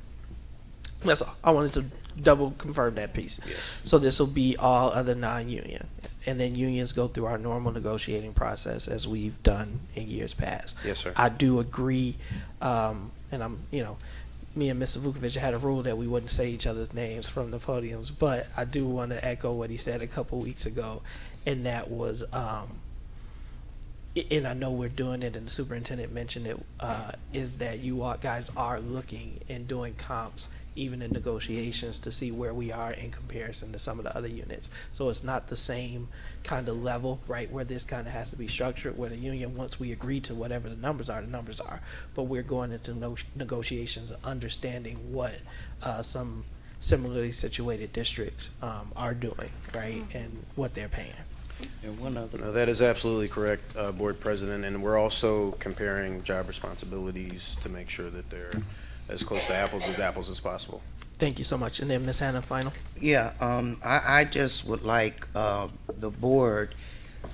That's all. I wanted to double confirm that piece. Yes. So this will be all other non-union. And then unions go through our normal negotiating process as we've done in years past. Yes, sir. I do agree, and I'm, me and Mr. Vukovic had a rule that we wouldn't say each other's names from the podiums, but I do want to echo what he said a couple weeks ago, and that was, and I know we're doing it, and the superintendent mentioned it, is that you all guys are looking and doing comps, even in negotiations, to see where we are in comparison to some of the other units. So it's not the same kind of level, right, where this kind of has to be structured, where the union, once we agree to whatever the numbers are, but we're going into negotiations understanding what some similarly situated districts are doing, right, and what they're paying. And one other. No, that is absolutely correct, Board President, and we're also comparing job responsibilities to make sure that they're as close to apples as possible. Thank you so much. And then Ms. Hannah, final. Yeah, I just would like the board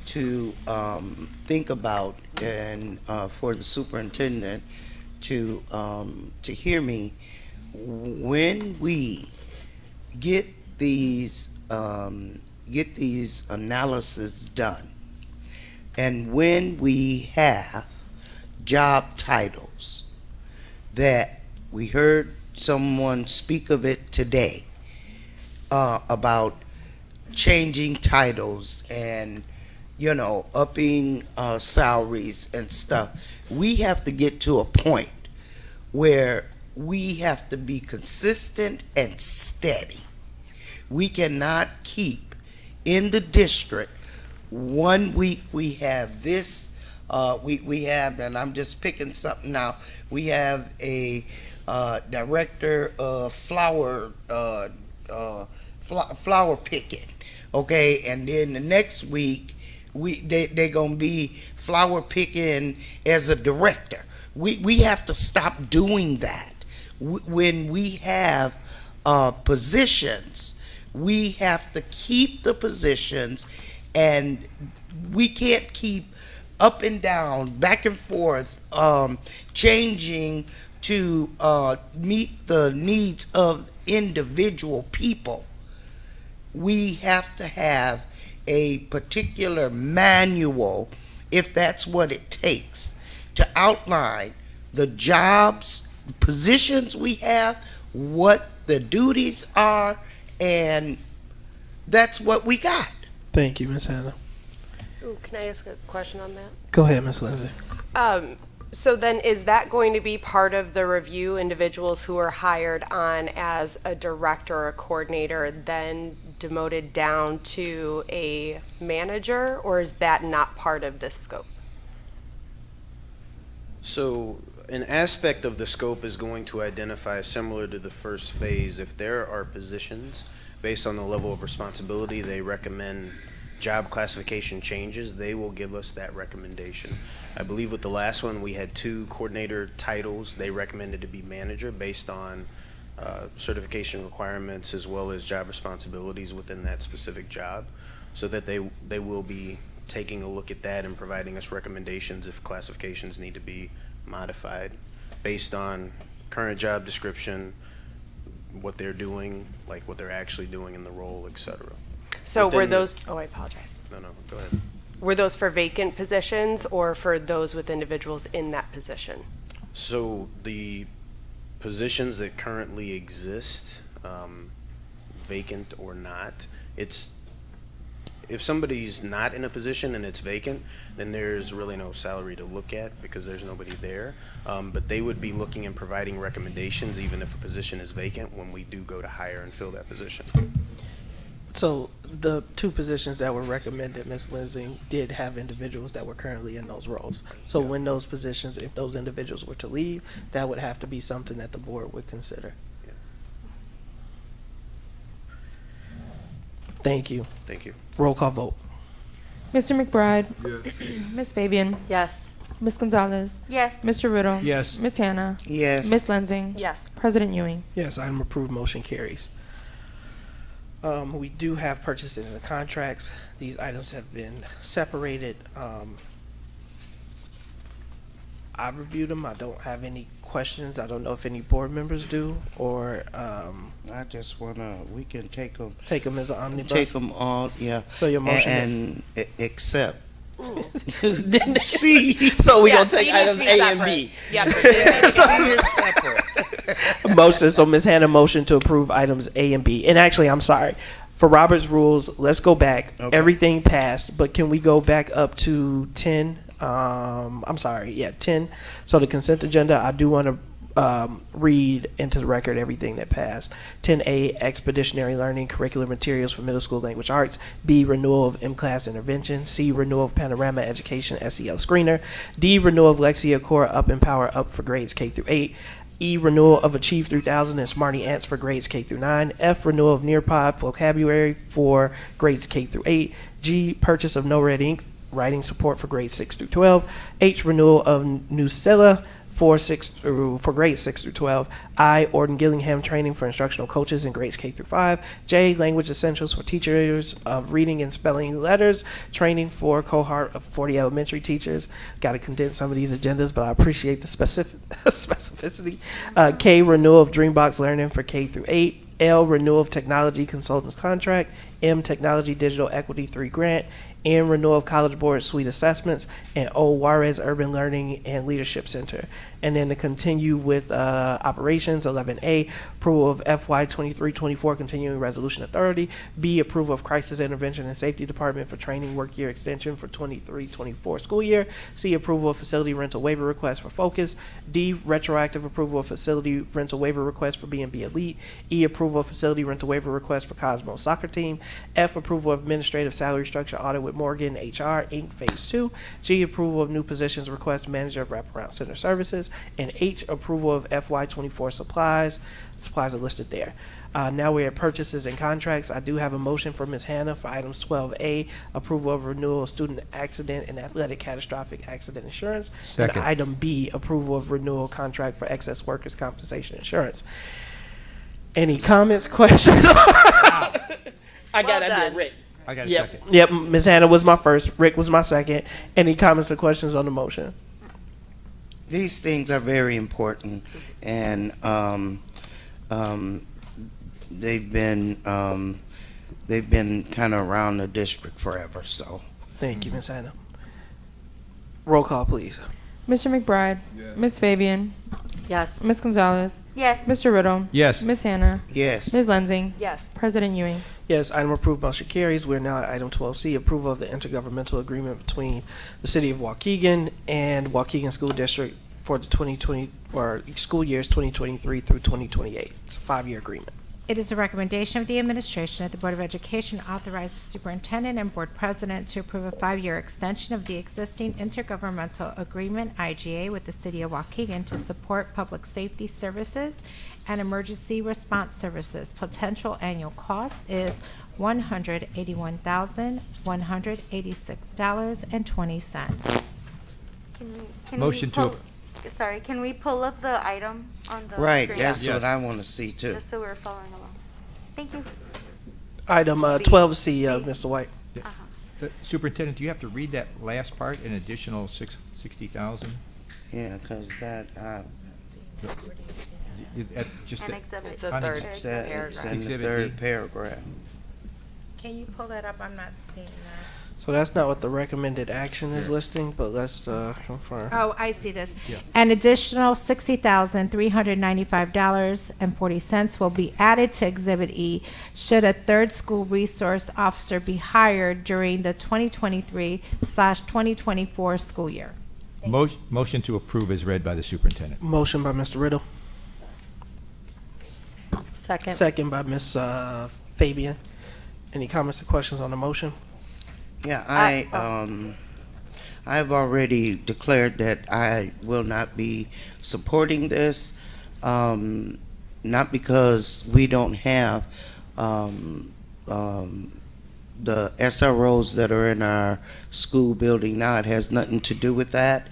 to think about, and for the superintendent to hear me, when we get these analysis done, and when we have job titles that we heard someone speak of it today, about changing titles and upping salaries and stuff, we have to get to a point where we have to be consistent and steady. We cannot keep in the district 1 week we have this, we have, and I'm just picking something now, we have a director of flower picking, okay, and then the next week they gonna be flower picking as a director. We have to stop doing that. When we have positions, we have to keep the positions, and we can't keep up and down, back and forth, changing to meet the needs of individual people. We have to have a particular manual, if that's what it takes, to outline the jobs, positions we have, what the duties are, and that's what we got. Thank you, Ms. Hannah. Ooh, can I ask a question on that? Go ahead, Ms. Lindsay. So then is that going to be part of the review, individuals who are hired on as a director or a coordinator, then demoted down to a manager, or is that not part of this scope? So an aspect of the scope is going to identify, similar to the first phase, if there are positions based on the level of responsibility they recommend job classification changes, they will give us that recommendation. I believe with the last one, we had 2 coordinator titles. They recommended to be manager based on certification requirements as well as job responsibilities within that specific job, so that they will be taking a look at that and providing us recommendations if classifications need to be modified based on current job description, what they're doing, like what they're actually doing in the role, etc. So were those, oh, I apologize. No, go ahead. Were those for vacant positions or for those with individuals in that position? So the positions that currently exist, vacant or not, if somebody's not in a position and it's vacant, then there's really no salary to look at because there's nobody there. But they would be looking and providing recommendations even if a position is vacant when we do go to hire and fill that position. So the 2 positions that were recommended, Ms. Lindsay, did have individuals that were currently in those roles. So when those positions, if those individuals were to leave, that would have to be something that the board would consider. Yeah. Thank you. Thank you. Roll call vote. Mr. McBride. Ms. Fabian. Yes. Ms. Gonzalez. Yes. Mr. Riddle. Yes. Ms. Hannah. Yes. Ms. Lensing. Yes. President Ewing. Yes, item approved, motion carries. We do have purchases and contracts. These items have been separated. I reviewed them. I don't have any questions. I don't know if any board members do, or I just wanna, we can take them as an omnibus. Take them all, yeah. So your motion and accept. C. So we gonna take items A and B. Motion. So Ms. Hannah motion to approve items A and B. And actually, I'm sorry. For Robert's rules, let's go back. Okay. Everything passed, but can we go back up to 10? I'm sorry. Yeah, 10. So the consent agenda, I do want to read into the record everything that passed. 10A, expeditionary learning curricular materials for middle school language arts. B, renewal of M-Class intervention. C, renewal of Panorama Education SEL screener. D, renewal of Lexia Core Up and Power Up for grades K through 8. E, renewal of Achieve 3000 and Smarty Ants for grades K through 9. F, renewal of Nearpod vocabulary for grades K through 8. G, purchase of No Red Ink writing support for grades 6 through 12. H, renewal of Nucilla for grades 6 through 12. I, Orton Gillingham training for instructional coaches in grades K through 5. J, language essentials for teachers of reading and spelling letters, training for cohort of 40 elementary teachers. Got to condense some of these agendas, but I appreciate the specificity. K, renewal of Dreambox learning for K through 8. L, renewal of technology consultants contract. M, technology digital equity 3 grant. N, renewal of College Board suite assessments. And O, Juarez Urban Learning and Leadership Center. And then to continue with operations, 11A, approval of FY 23-24 continuing resolution authority. B, approval of crisis intervention and safety department for training work year extension for 23-24 school year. C, approval of facility rental waiver request for Focus. D, retroactive approval of facility rental waiver request for B&B Elite. E, approval of facility rental waiver request for Cosmo Soccer Team. F, approval of administrative salary structure audit with Morgan HR Inc. Phase 2. G, approval of new positions request manager of wraparound center services. And H, approval of FY 24 supplies. Supplies are listed there. Now we're at purchases and contracts. I do have a motion for Ms. Hannah for items 12A, approval of renewal of student accident and athletic catastrophic accident insurance. Second. And item B, approval of renewal contract for excess workers' compensation insurance. Any comments, questions? I did Rick. I got a Yep. second. Yep. Ms. Hannah was my first. Rick was my second. Any comments or questions on the motion? These things are very important, and they've been kind of around the district forever. So, Thank you, Ms. Hannah. Roll call, please. Mr. McBride. Ms. Fabian. Yes. Ms. Gonzalez. Yes. Mr. Riddle. Yes. Ms. Hannah. yes. Ms. Lensing. Yes. President Ewing. Yes, item approved, motion carries. We're now at item 12C, approval of the intergovernmental agreement between the City of Waukegan and Waukegan School District for the 2020 or school years 2023 through 2028. It's a 5-year agreement. It is a recommendation of the administration that the Board of Education authorize the superintendent and board president to approve a 5-year extension of the existing intergovernmental agreement, IGA, with the City of Waukegan to support public safety services and emergency response services. Potential annual cost is $181,186.20. Can Motion we to- Sorry, can we pull up the item on the Right, screen? that's Yes. what I want to see too. Just so we're following along. Thank you. Item 12C, Mr. White. Superintendent, do you have to read that last part, an additional 60,000? Yeah, because that, Just An a- exhibit. It's a on third it's paragraph. in the Exhibit third B. paragraph. Can you pull that up? I'm not seeing that. So that's not what the recommended action is listing, but let's confirm. Oh, I see this. Yeah. An additional $60,395.40 will be added to Exhibit E should a third school resource officer be hired during the 2023/2024 school year. Motion to approve is read by the superintendent. Motion by Mr. Riddle. Second. Second by Ms. Fabian. Any comments or questions on the motion? Yeah, I've already declared that I will not be supporting this, not because we don't have the SROs that are in our school building now. It has nothing to do with that.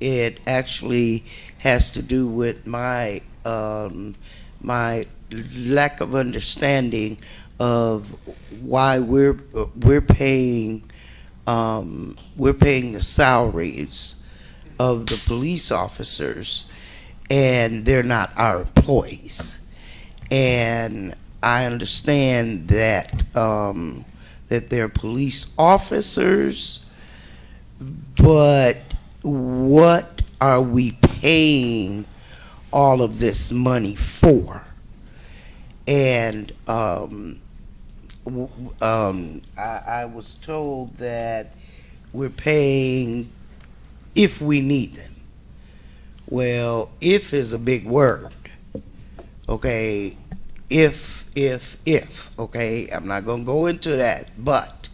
It actually has to do with my my lack of understanding of why we're paying the salaries of the police officers, and they're not our employees. And I understand that that they're police officers, but what are we paying all of this money for? And I was told that we're paying if we need them. Well, if is a big word. Okay, if, okay, I'm not gonna go into that, but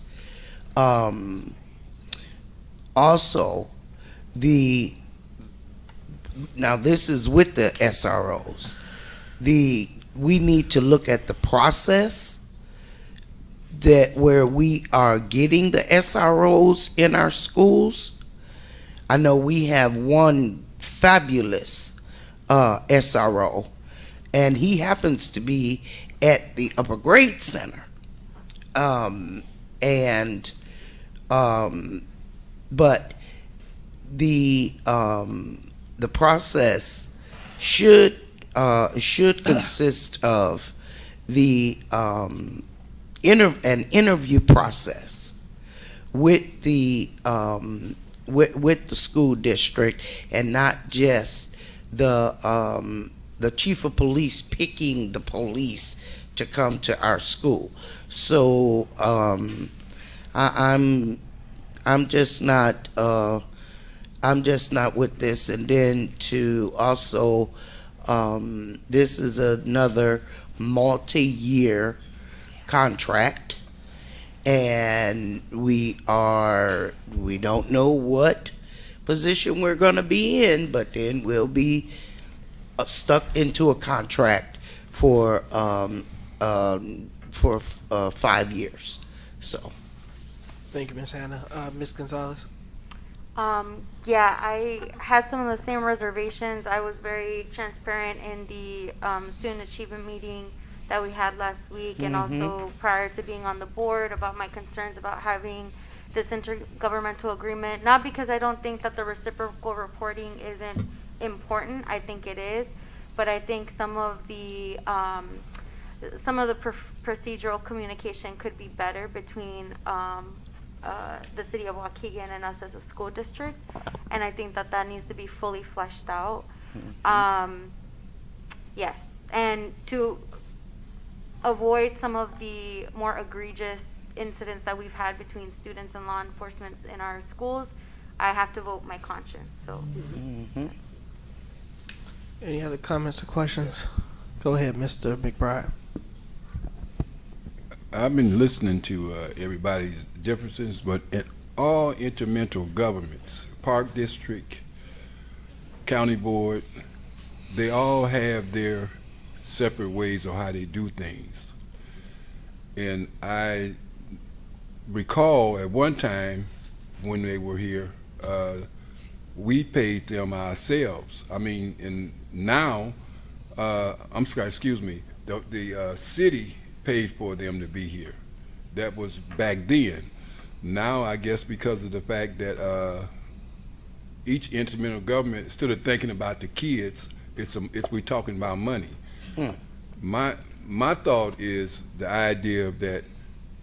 also now this is with the SROs. We need to look at the process that where we are getting the SROs in our schools. I know we have one fabulous SRO, and he happens to be at the upper grade center. But the process should consist of the an interview process with the school district, and not just the chief of police picking the police to come to our school. So I'm just not with this. And then to also this is another multi-year contract, and we don't know what position we're going to be in, but then we'll be stuck into a contract for 5 years. So Thank you, Ms. Hannah. Ms. Gonzalez? Yeah, I had some of the same reservations. I was very transparent in the student achievement meeting that we had last week, and also prior to being on the board, about my concerns about having this intergovernmental agreement. Not because I don't think that the reciprocal reporting isn't important. I think it is, but I think some of the procedural communication could be better between the city of Waukegan and us as a school district, and I think that needs to be fully fleshed out. Yes, and to avoid some of the more egregious incidents that we've had between students and law enforcement in our schools, I have to vote my conscience. So. Any other comments or questions? Go ahead, Mr. McBride. I've been listening to everybody's differences, but in all intermental governments, park district, county board, they all have their separate ways of how they do things. And I recall at one time when they were here, we paid them ourselves. I mean, and now, I'm sorry, excuse me, the city paid for them to be here. That was back then. Now, I guess because of the fact that each intermunicipal government, instead of thinking about the kids, we're talking about money. My thought is the idea of that,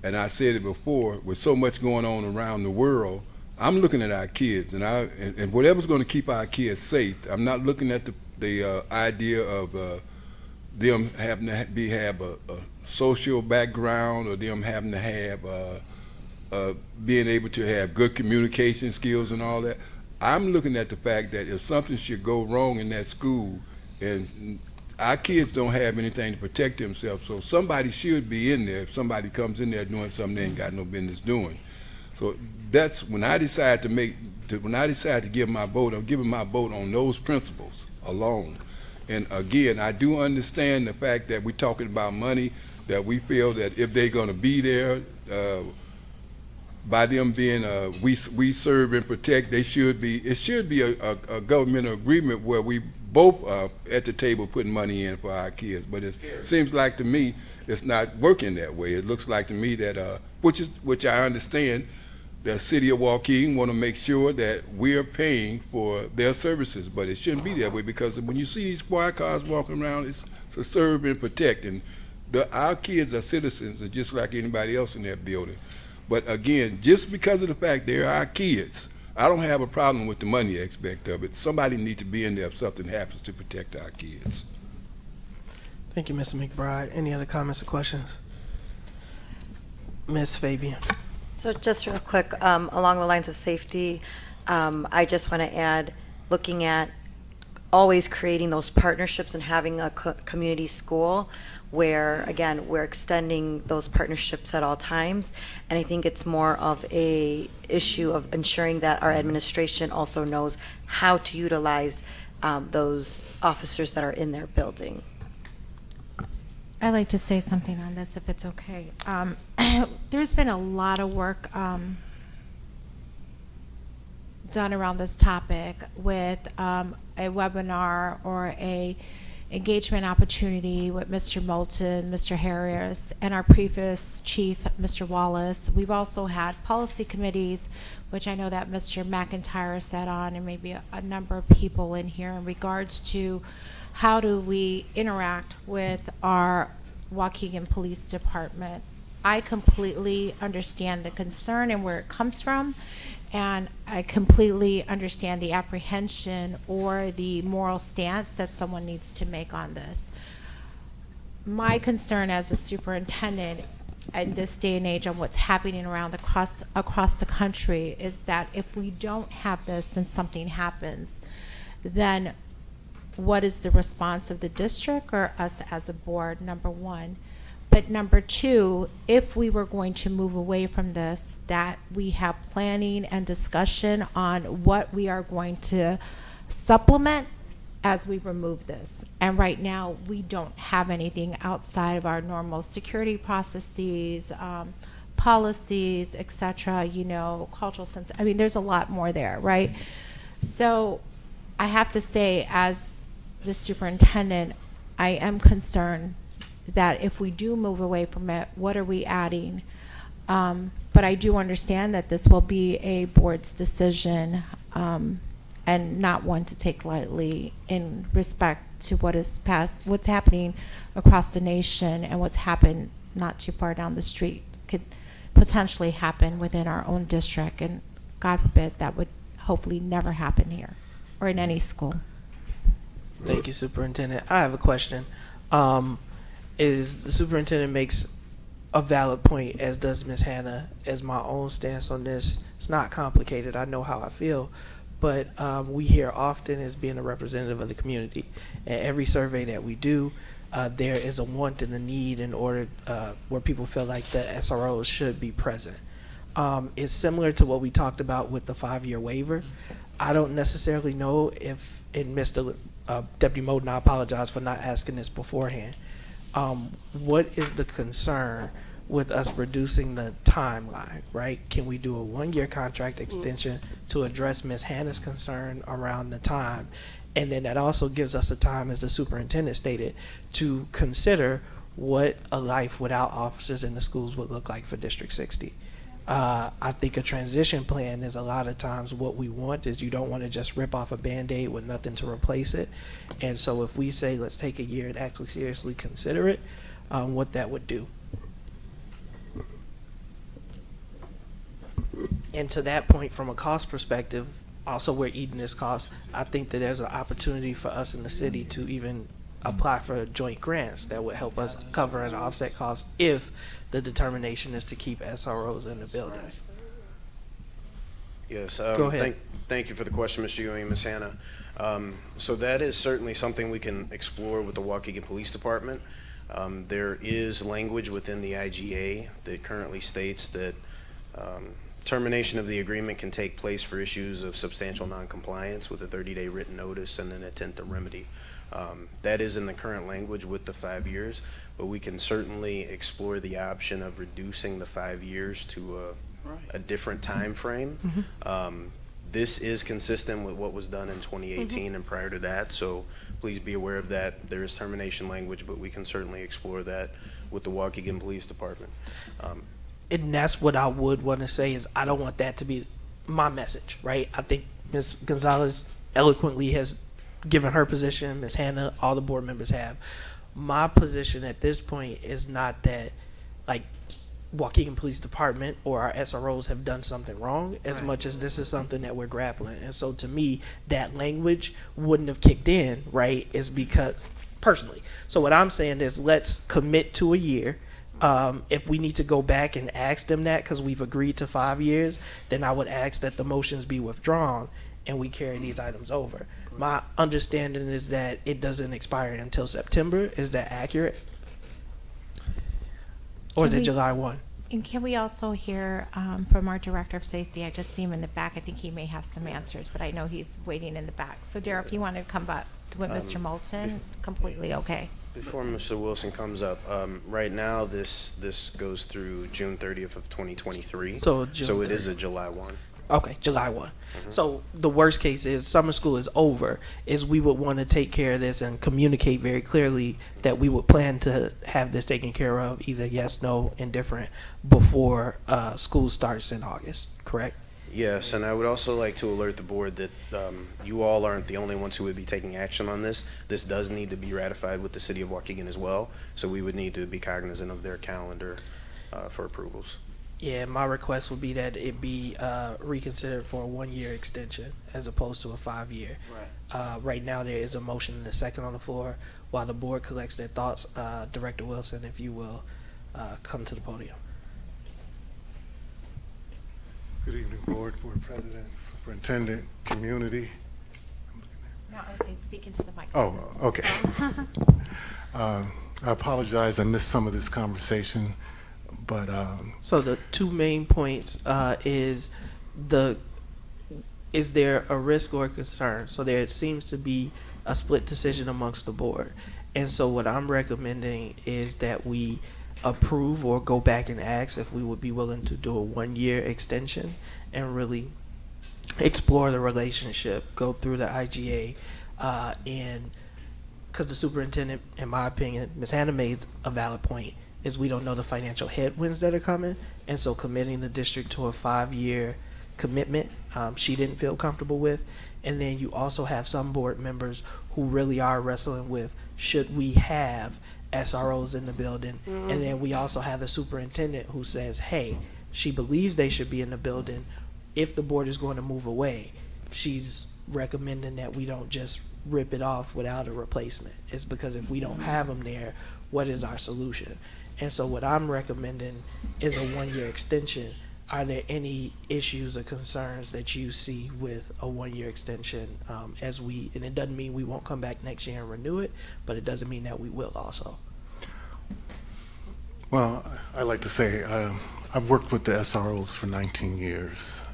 and I said it before, with so much going on around the world, I'm looking at our kids, and whatever's going to keep our kids safe. I'm not looking at the idea of them having to have a social background, or them having to have being able to have good communication skills and all that. I'm looking at the fact that if something should go wrong in that school, and our kids don't have anything to protect themselves, so somebody should be in there. If somebody comes in there doing something they ain't got no business doing. So that's when I decide to give my vote. I'm giving my vote on those principles alone. And again, I do understand the fact that we're talking about money, that we feel that if they're going to be there, by them being we serve and protect, it should be a governmental agreement where we both at the table putting money in for our kids. But it seems like to me it's not working that way. It looks like to me that which I understand, the city of Waukegan want to make sure that we're paying for their services, but it shouldn't be that way, because when you see these squad cars walking around, it's to serve and protect, and our kids are citizens and just like anybody else in that building. But again, just because of the fact they're our kids, I don't have a problem with the money aspect of it. Somebody needs to be in there if something happens to protect our kids. Thank you, Mr. McBride. Any other comments or questions? Ms. Fabian. So just real quick, along the lines of safety, I just want to add, looking at always creating those partnerships and having a community school where, again, we're extending those partnerships at all times. And I think it's more of a issue of ensuring that our administration also knows how to utilize those officers that are in their building. I'd like to say something on this, if it's okay. There's been a lot of work done around this topic with a webinar or a engagement opportunity with Mr. Moulton, Mr. Harris, and our previous chief, Mr. Wallace. We've also had policy committees, which I know that Mr. McIntyre sat on, and maybe a number of people in here in regards to how do we interact with our Waukegan Police Department. I completely understand the concern and where it comes from, and I completely understand the apprehension or the moral stance that someone needs to make on this. My concern as a superintendent in this day and age on what's happening around across the country is that if we don't have this and something happens, then what is the response of the district or us as a board, number one? But number two, if we were going to move away from this, that we have planning and discussion on what we are going to supplement as we remove this. And right now, we don't have anything outside of our normal security processes, policies, etc., you know, cultural sense. I mean, there's a lot more there, right? So I have to say, as the superintendent, I am concerned that if we do move away from it, what are we adding? But I do understand that this will be a board's decision and not one to take lightly in respect to what's happening across the nation and what's happened not too far down the street could potentially happen within our own district, and God forbid that would hopefully never happen here or in any school. Thank you, Superintendent. I have a question. Is the superintendent makes a valid point, as does Ms. Hannah, as my own stance on this. It's not complicated. I know how I feel. But we hear often as being a representative of the community. And every survey that we do, there is a want and a need in order where people feel like the SROs should be present. It's similar to what we talked about with the 5-year waiver. I don't necessarily know if, and Mr. Deputy Moulton, I apologize for not asking this beforehand. What is the concern with us reducing the timeline, right? Can we do a 1-year contract extension to address Ms. Hannah's concern around the time? And then that also gives us a time, as the superintendent stated, to consider what a life without officers in the schools would look like for District 60. I think a transition plan is a lot of times what we want is you don't want to just rip off a Band-Aid with nothing to replace it. And so if we say, let's take a year and actually seriously consider it, what that would do. And to that point, from a cost perspective, also we're eating this cost. I think that there's an opportunity for us in the city to even apply for joint grants that would help us cover and offset costs if the determination is to keep SROs in the buildings. Yes. Go ahead. Thank you for the question, Mr. Ewing, Ms. Hannah. So that is certainly something we can explore with the Waukegan Police Department. There is language within the IGA that currently states that termination of the agreement can take place for issues of substantial noncompliance with a 30-day written notice and an intent to remedy. That is in the current language with the 5 years, but we can certainly explore the option of reducing the 5 years to a different time frame. This is consistent with what was done in 2018 and prior to that, so please be aware of that. There is termination language, but we can certainly explore that with the Waukegan Police Department. And that's what I would want to say is I don't want that to be my message, right? I think Ms. Gonzalez eloquently has given her position, Ms. Hannah, all the board members have. My position at this point is not that, like, Waukegan Police Department or our SROs have done something wrong as much as this is something that we're grappling. And so to me, that language wouldn't have kicked in, right, is because, personally. So what I'm saying is let's commit to a year. If we need to go back and ask them that because we've agreed to 5 years, then I would ask that the motions be withdrawn and we carry these items over. My understanding is that it doesn't expire until September. Is that accurate? Or is it July 1? And can we also hear from our Director of Safety? I just see him in the back. I think he may have some answers, but I know he's waiting in the back. So, Darryl, if you wanted to come up with Mr. Moulton, completely okay. Before Mr. Wilson comes up, right now this goes through June 30th of 2023. So it is a July 1. Okay, July 1. So the worst case is summer school is over, is we would want to take care of this and communicate very clearly that we would plan to have this taken care of, either yes, no, indifferent, before school starts in August, correct? Yes, and I would also like to alert the board that you all aren't the only ones who would be taking action on this. This does need to be ratified with the City of Waukegan as well, so we would need to be cognizant of their calendar for approvals. Yeah, my request would be that it be reconsidered for a 1-year extension as opposed to a 5-year. Right. Right now there is a motion and a second on the floor. While the board collects their thoughts, Director Wilson, if you will, come to the podium. Good evening, Board President, Superintendent, community. No, I was saying speaking to the mic. Oh, okay. I apologize, I missed some of this conversation, but So the two main points is there a risk or a concern? So there seems to be a split decision amongst the board. And so what I'm recommending is that we approve or go back and ask if we would be willing to do a 1-year extension and really explore the relationship, go through the IGA, and because the superintendent, in my opinion, Ms. Hannah made a valid point, is we don't know the financial headwinds that are coming, and so committing the district to a 5-year commitment, she didn't feel comfortable with. And then you also have some board members who really are wrestling with, should we have SROs in the building? And then we also have the superintendent who says, hey, she believes they should be in the building. If the board is going to move away, she's recommending that we don't just rip it off without a replacement. It's because if we don't have them there, what is our solution? And so what I'm recommending is a 1-year extension. Are there any issues or concerns that you see with a 1-year extension and it doesn't mean we won't come back next year and renew it, but it doesn't mean that we will also. well, I like to say I've worked with the SROs for 19 years.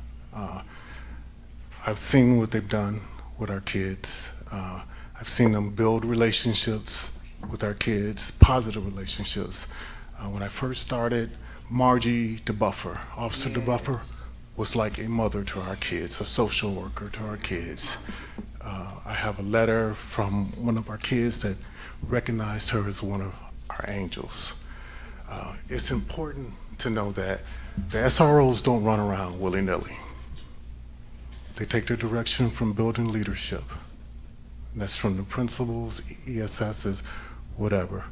I've seen what they've done with our kids. I've seen them build relationships with our kids, positive relationships. When I first started, Margie DeBuffer. Officer DeBuffer was like a mother to our kids, a social worker to our kids. I have a letter from one of our kids that recognized her as one of our angels. It's important to know that the SROs don't run around willy-nilly. They take their direction from building leadership. And that's from the principals, ESSs, whatever.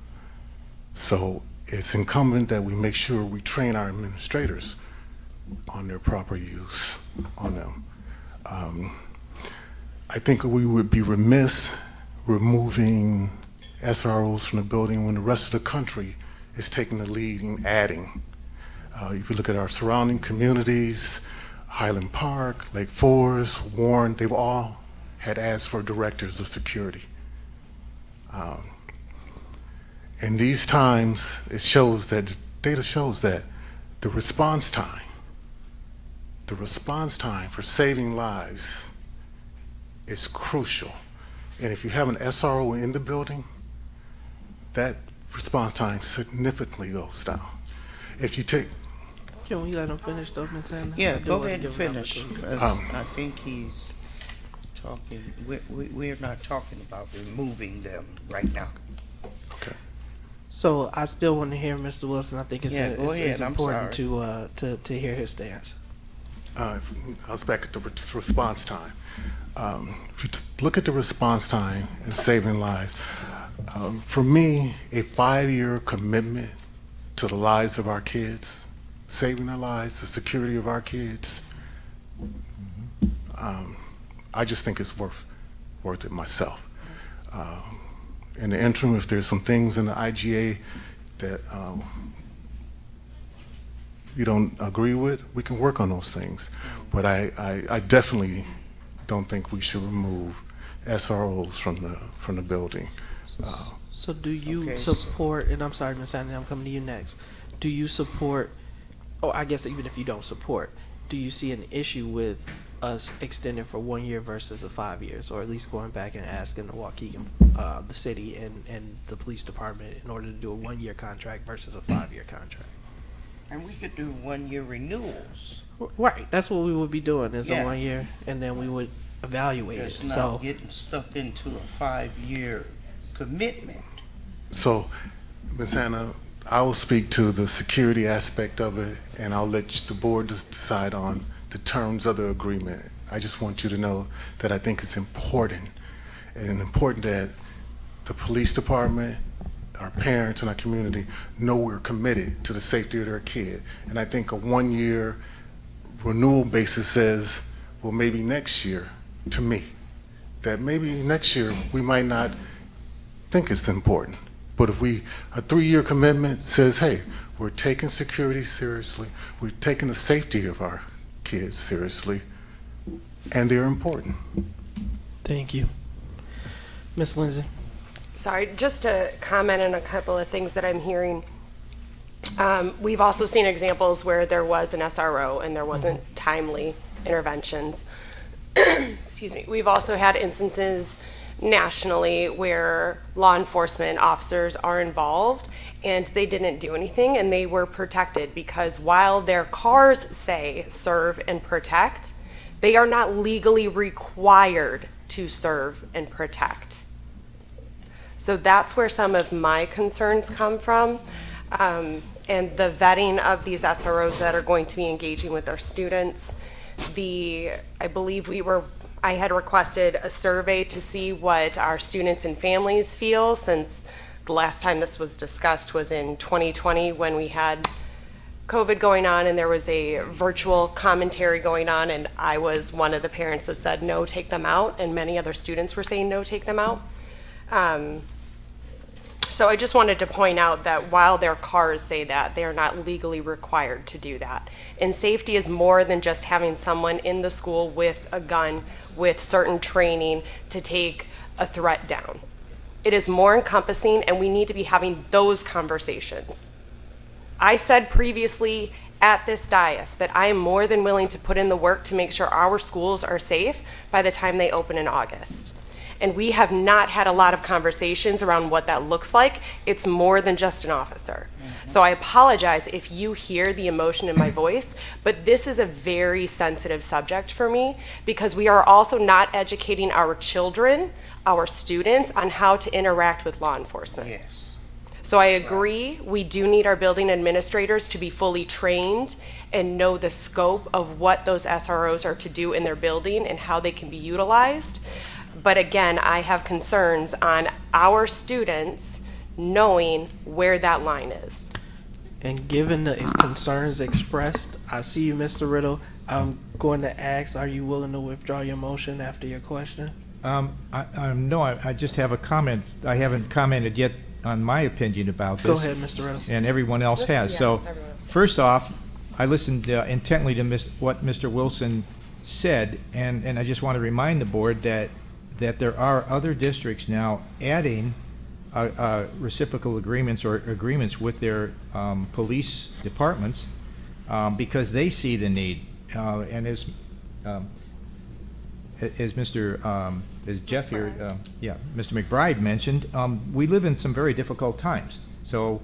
So it's incumbent that we make sure we train our administrators on their proper use on them. I think we would be remiss removing SROs from the building when the rest of the country is taking the lead in adding. If you look at our surrounding communities, Highland Park, Lake Forest, Warren, they've all had asked for directors of security. In these times, it shows that, data shows that the response time for saving lives is crucial. And if you have an SRO in the building, that response time significantly goes down. If you take... Can we let him finish though, Ms. Anna? Yeah, I do go wanna ahead and give him finish, opportunity. 'cause I think he's talking, we're not talking about removing them right now. So I still want to hear Mr. Wilson. I think it's, Yeah, go ahead. it's I'm important sorry. to hear his stance. I was back at the response time. If you look at the response time and saving lives, for me, a 5-year commitment to the lives of our kids, saving their lives, the security of our kids, I just think it's worth it myself. In the interim, if there's some things in the IGA that you don't agree with, we can work on those things. But I definitely don't think we should remove SROs from the building. So do you Okay, support, and I'm sorry, Ms. Anna, I'm coming to you next. Do you support, or I guess even if you don't support, do you see an issue with us extending for 1 year versus 5 years, or at least going back and asking the Waukegan, the city and the police department in order to do a 1 year contract versus a 5-year contract? And we could do 1-year renewals. Right, that's what we would be doing is Yeah. a 1 year, and then we would evaluate Just it. not So getting stuck into a 5-year commitment. So, Ms. Hannah, I will speak to the security aspect of it, and I'll let the board decide on the terms of the agreement. I just want you to know that I think it's important, and important that the police department, our parents, and our community know we're committed to the safety of their kid. And I think a 1 year renewal basis says, well, maybe next year, to me, that maybe next year we might not think it's important. But if a 3-year commitment says, hey, we're taking security seriously, we're taking the safety of our kids seriously, and they're important. thank you. Ms. Lindsay? Sorry, just to comment on a couple of things that I'm hearing. We've also seen examples where there was an SRO and there wasn't timely interventions. Excuse me. We've also had instances nationally where law enforcement officers are involved and they didn't do anything and they were protected because while their cars say serve and protect, they are not legally required to serve and protect. So that's where some of my concerns come from. And the vetting of these SROs that are going to be engaging with our students. I believe I had requested a survey to see what our students and families feel, since the last time this was discussed was in 2020 when we had COVID going on and there was a virtual commentary going on, and I was one of the parents that said no, take them out, and many other students were saying no, take them out. So I just wanted to point out that while their cars say that, they are not legally required to do that. And safety is more than just having someone in the school with a gun, with certain training to take a threat down. It is more encompassing, and we need to be having those conversations. I said previously at this dais that I am more than willing to put in the work to make sure our schools are safe by the time they open in August. And we have not had a lot of conversations around what that looks like. It's more than just an officer. So I apologize if you hear the emotion in my voice, but this is a very sensitive subject for me because we are also not educating our children, our students, on how to interact with law enforcement. Yes. So I agree, we do need our building administrators to be fully trained and know the scope of what those SROs are to do in their building and how they can be utilized. But again, I have concerns on our students knowing where that line is. And given the concerns expressed, I see you, Mr. Riddle. I'm going to ask, are you willing to withdraw your motion after your question? No, I just have a comment. I haven't commented yet on my opinion about this. Go ahead, Mr. Riddle. And everyone else has. Yeah, So, everyone else. first off, I listened intently to what Mr. Wilson said, and I just want to remind the board that there are other districts now adding reciprocal agreements or agreements with their police departments because they see the need. And as Jeff here, Mr. McBride mentioned, we live in some very difficult times. So,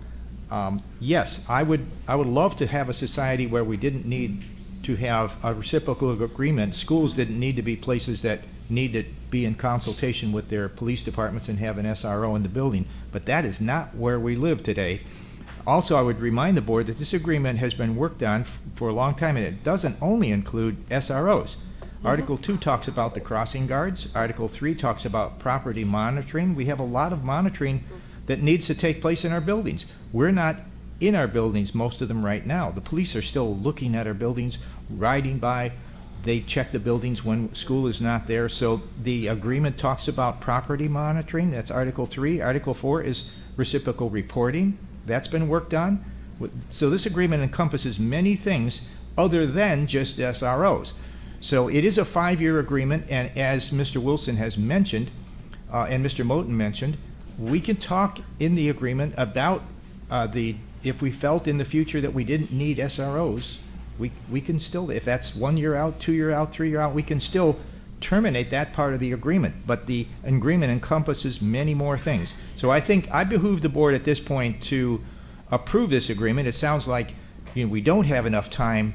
yes, I would love to have a society where we didn't need to have a reciprocal agreement. Schools didn't need to be places that need to be in consultation with their police departments and have an SRO in the building. But that is not where we live today. Also, I would remind the board that this agreement has been worked on for a long time, and it doesn't only include SROs. Article 2 talks about the crossing guards. Article 3 talks about property monitoring. We have a lot of monitoring that needs to take place in our buildings. We're not in our buildings, most of them right now. The police are still looking at our buildings, riding by. They check the buildings when school is not there. So the agreement talks about property monitoring. That's Article 3. Article 4 is reciprocal reporting. That's been worked on. So this agreement encompasses many things other than just SROs. So it is a 5-year agreement, and as Mr. Wilson has mentioned, and Mr. Moten mentioned, we can talk in the agreement about if we felt in the future that we didn't need SROs, we can still, if that's 1 year out, 2 year out, 3 year out, we can still terminate that part of the agreement. But the agreement encompasses many more things. So I think I behoove the board at this point to approve this agreement. It sounds like we don't have enough time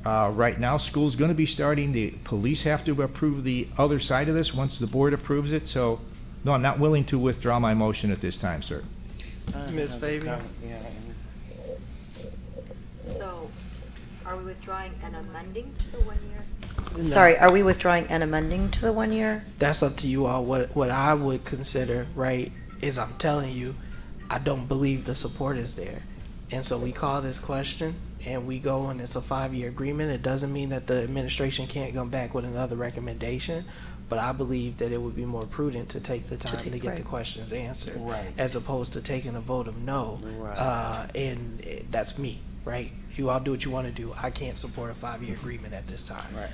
right now. School's going to be starting. The police have to approve the other side of this once the board approves it. So, no, I'm not willing to withdraw my motion at this time, sir. Ms. Fabian? So, are we withdrawing and amending to the 1 year? Sorry, are we withdrawing and amending to the 1 year? That's up to you all. What I would consider, right, is I'm telling you, I don't believe the support is there. And so we call this question, and we go, and it's a 5-year agreement. It doesn't mean that the administration can't come back with another recommendation, but I believe that it would be more prudent to take the time to get the questions answered, as opposed to taking a vote of no. And that's me, right? You all do what you want to do. I can't support a 5-year agreement at this time. Right.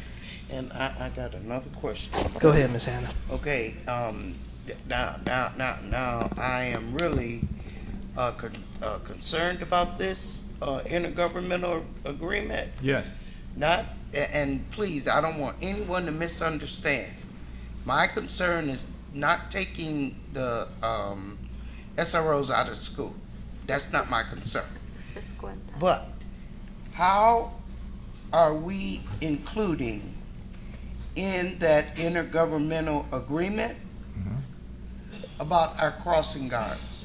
And I got another question. Go ahead, Ms. Hannah. Okay, now, I am really concerned about this intergovernmental agreement. Yes. And please, I don't want anyone to misunderstand. My concern is not taking the SROs out of school. That's not my concern. But how are we including in that intergovernmental agreement about our crossing guards?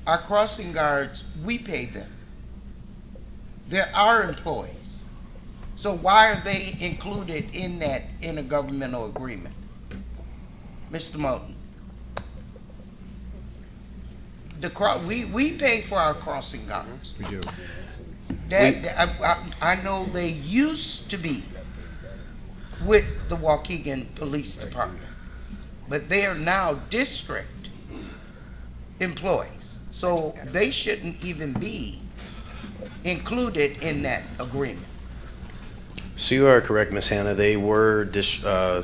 Our crossing guards, we pay them. They're our employees. So why are they included in that intergovernmental agreement? Mr. Moten. We pay for our crossing guards. We do. I know they used to be with the Waukegan Police Department, but they are now district employees. So they shouldn't even be included in that agreement. So you are correct, Ms. Hannah. They were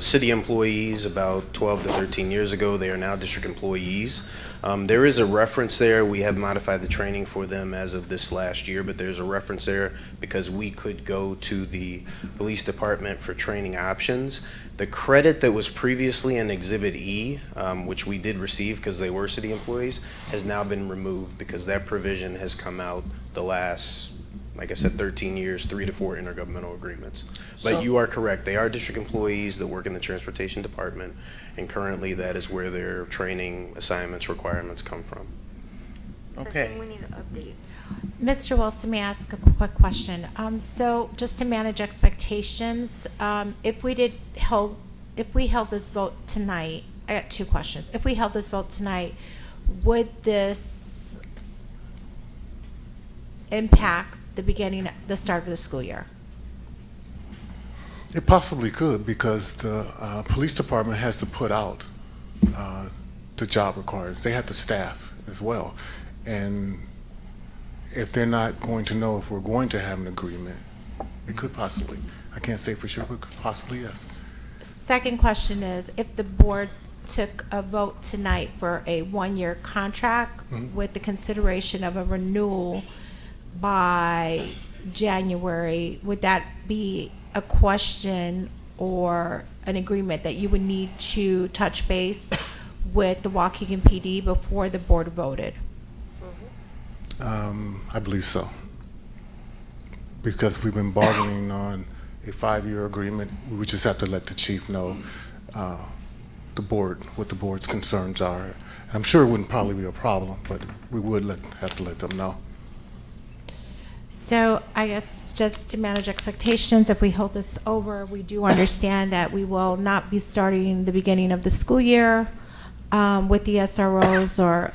city employees about 12 to 13 years ago. They are now district employees. There is a reference there. We have modified the training for them as of this last year, but there's a reference there because we could go to the police department for training options. The credit that was previously in Exhibit E, which we did receive because they were city employees, has now been removed because that provision has come out the last, like I said, 13 years, 3 to 4 intergovernmental agreements. But you are correct. They are district employees that work in the transportation department, and currently that is where their training assignments requirements come from. Okay. We need to update. Mr. Wilson, may I ask a quick question? So just to manage expectations, if we held this vote tonight, I got 2 questions. If we held this vote tonight, would this impact the start of the school year? It possibly could, because the police department has to put out the job requirements. They have to staff as well. And if they're not going to know if we're going to have an agreement, it could possibly. I can't say for sure, but possibly yes. Second question is, if the board took a vote tonight for a 1-year contract with the consideration of a renewal by January, would that be a question or an agreement that you would need to touch base with the Waukegan PD before the board voted? I believe so. Because we've been bargaining on a 5-year agreement, we would just have to let the chief know what the board's concerns are. And I'm sure it wouldn't probably be a problem, but we would have to let them know. So I guess just to manage expectations, if we hold this over, we do understand that we will not be starting the beginning of the school year with the SROs, or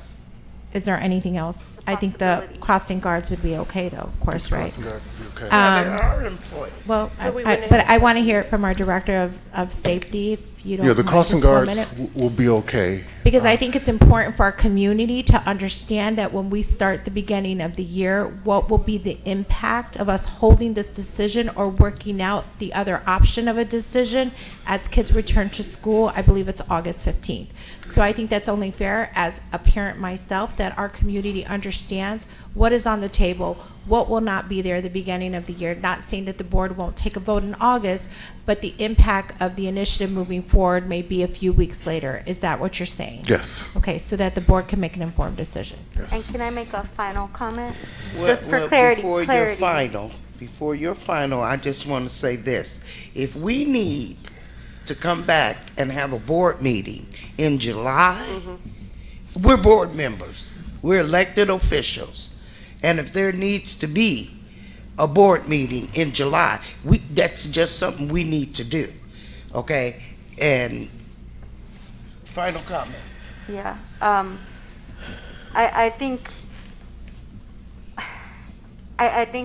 is there anything else? I think the crossing guards would be okay, though, of course, right? Crossing guards would be okay. They are employees. Well, So we but wouldn't have I want to hear it from our director of safety, if you don't Yeah, the mind crossing just for a guards minute. will be okay. Because I think it's important for our community to understand that when we start the beginning of the year, what will be the impact of us holding this decision or working out the other option of a decision as kids return to school. I believe it's August 15th. So I think that's only fair as a parent myself that our community understands what is on the table, what will not be there at the beginning of the year. Not saying that the board won't take a vote in August, but the impact of the initiative moving forward may be a few weeks later. Is that what you're saying? Yes. Okay, so that the board can make an informed decision. And can I make a final comment? Well, Just for clarity. Before your final, I just want to say this. If we need to come back and have a board meeting in July, we're board members. We're elected officials. And if there needs to be a board meeting in July, that's just something we need to do. Okay? And final comment. Yeah. I think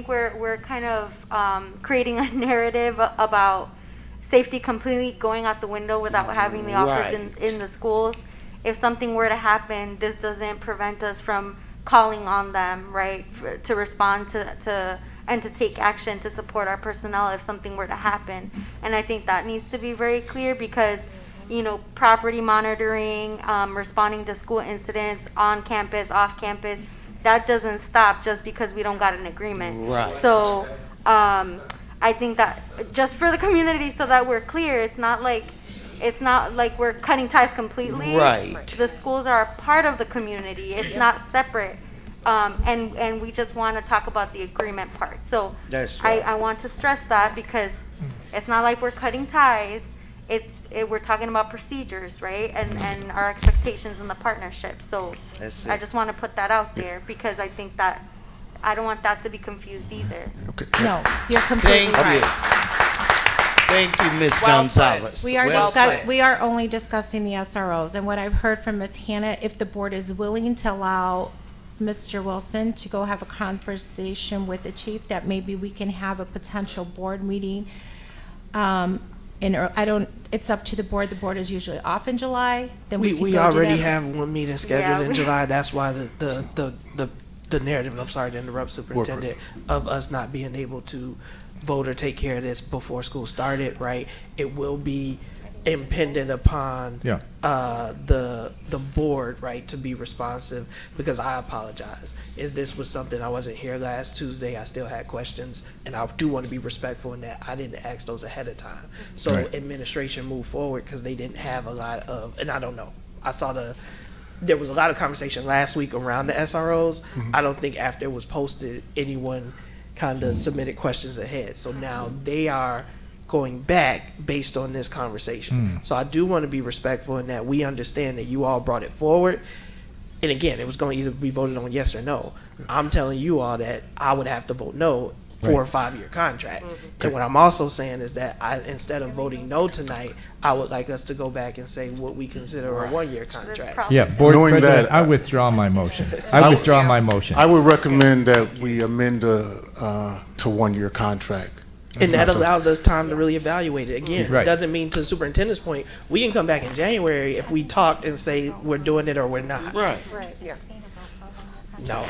we're kind of creating a narrative about safety completely going out the window without having the officers in the schools. If something were to happen, this doesn't prevent us from calling on them, right, to respond to and to take action to support our personnel if something were to happen. And I think that needs to be very clear because, you know, property monitoring, responding to school incidents on campus, off campus, that doesn't stop just because we don't got an agreement. Right. So I think that just for the community so that we're clear, it's not like we're cutting ties completely. Right. The schools are a part of the community. It's not separate. And we just want to talk about the agreement part. So That's right. I want to stress that because it's not like we're cutting ties. We're talking about procedures, right? And our expectations in the partnership. So That's I it. just want to put that out there because I think that I don't want that to be confused either. No, you're completely Thank right. you. Thank you, Ms. Well Gonzalez. We are Well said. we are only discussing the SROs, and what I've heard from Ms. Hannah, if the board is willing to allow Mr. Wilson to go have a conversation with the chief, that maybe we can have a potential board meeting. It's up to the board. The board is usually off in July. Then we can We go do already that. have one meeting scheduled in we- July. That's why the narrative, I'm sorry to interrupt, Superintendent, of us not being able to vote or take care of this before school started, right, it will be impendent upon Yeah. the board, right, to be responsive, because I apologize. This was something I wasn't here last Tuesday. I still had questions, and I do want to be respectful in that I didn't ask those ahead of time. So Right. administration moved forward because they didn't have a lot of, and I don't know. I saw there was a lot of conversation last week around the SROs. I don't think after it was posted, anyone kind of submitted questions ahead. So now they are going back based on this conversation. So I do want to be respectful in that we understand that you all brought it forward. And again, it was going to either be voted on yes or no. I'm telling you all that I would have to vote no for a Right. 5-year contract. And what I'm also saying is that instead of voting no tonight, I would like us to go back and say what we consider a 1-year contract. Yeah, Board Knowing President, that, I withdraw my motion. I withdraw my motion. I would recommend that we amend to 1-year contract. And that allows us time to really evaluate it. Again, Right. it doesn't mean, to the superintendent's point, we can come back in January if we talked and say we're doing it or we're not. Right. Right, yeah. No,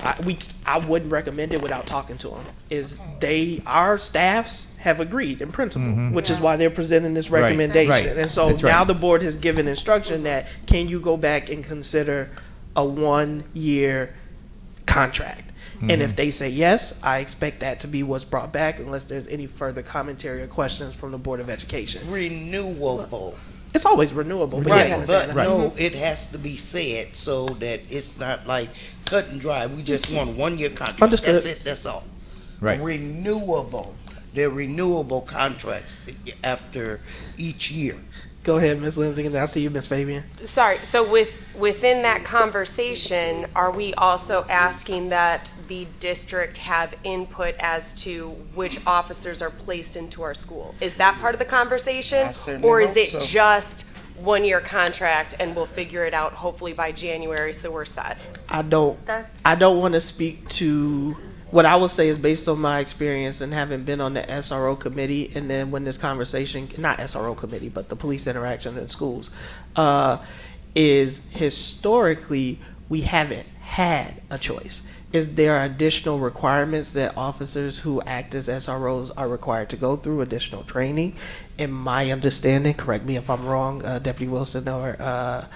I wouldn't recommend it without talking to them. Our staffs have agreed in principle, which is why they're presenting this Right. recommendation. Right. And so That's right. now the board has given instruction that can you go back and consider a 1-year contract? And if they say yes, I expect that to be what's brought back unless there's any further commentary or questions from the Board of Education. Renewable. It's always renewable, but Right, yes, but Right. no, it has to be said so that it's not like cut and dry. We just want a 1-year contract. Understood. That's it, that's all. Right. Renewable. They're renewable contracts after each year. Go ahead, Ms. Lindsay, and I see you, Ms. Fabian. Sorry, so within that conversation, are we also asking that the district have input as to which officers are placed into our school? Is that part of the conversation? I certainly Or is hope it so. just 1-year contract and we'll figure it out hopefully by January so we're set? I don't want to speak to what I will say is based on my experience and having been on the SRO committee, and then when this conversation, not SRO committee, but the police interaction in schools, is historically we haven't had a choice. Is there additional requirements that officers who act as SROs are required to go through, additional training? In my understanding, correct me if I'm wrong, Deputy Wilson or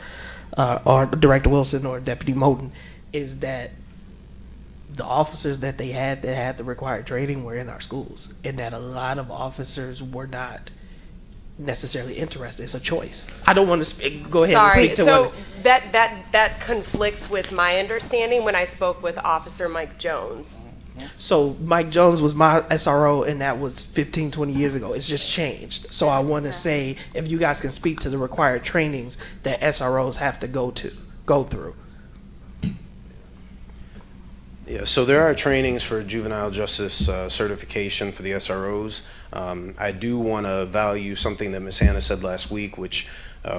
Director Wilson or Deputy Moten, is that the officers that had the required training were in our schools, and that a lot of officers were not necessarily interested. It's a choice. I don't want to go ahead and Sorry, speak to so what. that conflicts with my understanding when I spoke with Officer Mike Jones. So Mike Jones was my SRO, and that was 15, 20 years ago. It's just changed. So I want to say, if you guys can speak to the required trainings that SROs have to go through. Yeah, so there are trainings for juvenile justice certification for the SROs. I do want to value something that Ms. Hannah said last week, which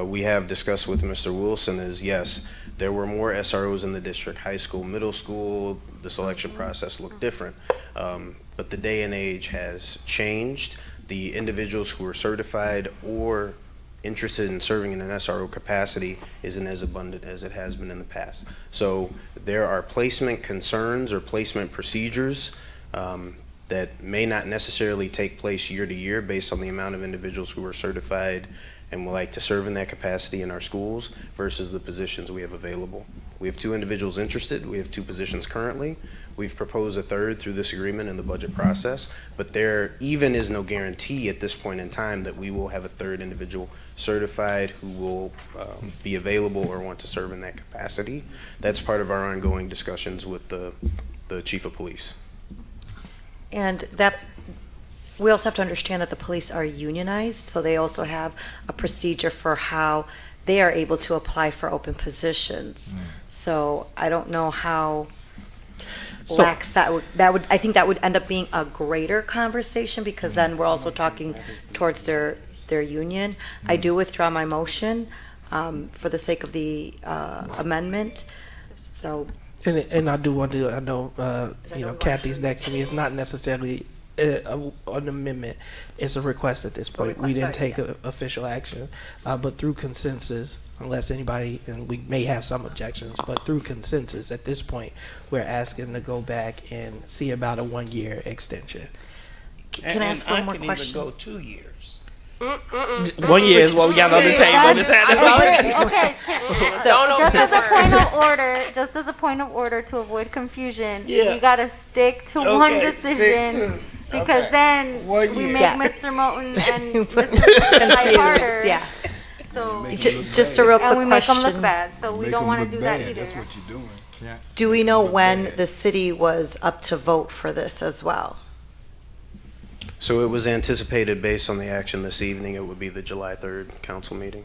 we have discussed with Mr. Wilson, is yes, there were more SROs in the district, high school, middle school, the selection process looked different. But the day and age has changed. The individuals who are certified or interested in serving in an SRO capacity isn't as abundant as it has been in the past. So there are placement concerns or placement procedures that may not necessarily take place year to year based on the amount of individuals who are certified and would like to serve in that capacity in our schools versus the positions we have available. We have 2 individuals interested. We have 2 positions currently. We've proposed a 3rd through this agreement in the budget process, but there even is no guarantee at this point in time that we will have a 3rd individual certified who will be available or want to serve in that capacity. That's part of our ongoing discussions with the chief of police. And that, we also have to understand that the police are unionized, so they also have a procedure for how they are able to apply for open positions. So I don't know how lax that would, I think that would end up being a greater conversation, because then we're also talking towards their union. I do withdraw my motion for the sake of the amendment. So And I do want to, I know, Kathy's next to me. It's not necessarily an amendment. It's a request at this point. We didn't take official action, but through consensus, unless anybody, and we may have some objections, but through consensus at this point, we're asking to go back and see about a 1-year extension. Can I ask one more I can question? even go 2 years. 1 year is what we got on the table, Ms. Hannah. Okay. Don't Just as a overwork. point of order, to avoid confusion, Yeah. we gotta stick to one Okay, decision. stick to- Because okay. then 1 we year. make Yeah. Mr. Moulton and Mr. Light harder. Yeah. So, Just a real quick and we make them question. look bad, so we don't wanna do that either. That's what you're doing. Yeah. Do we know when the city was up to vote for this as well? So it was anticipated based on the action this evening, it would be the July 3rd council meeting,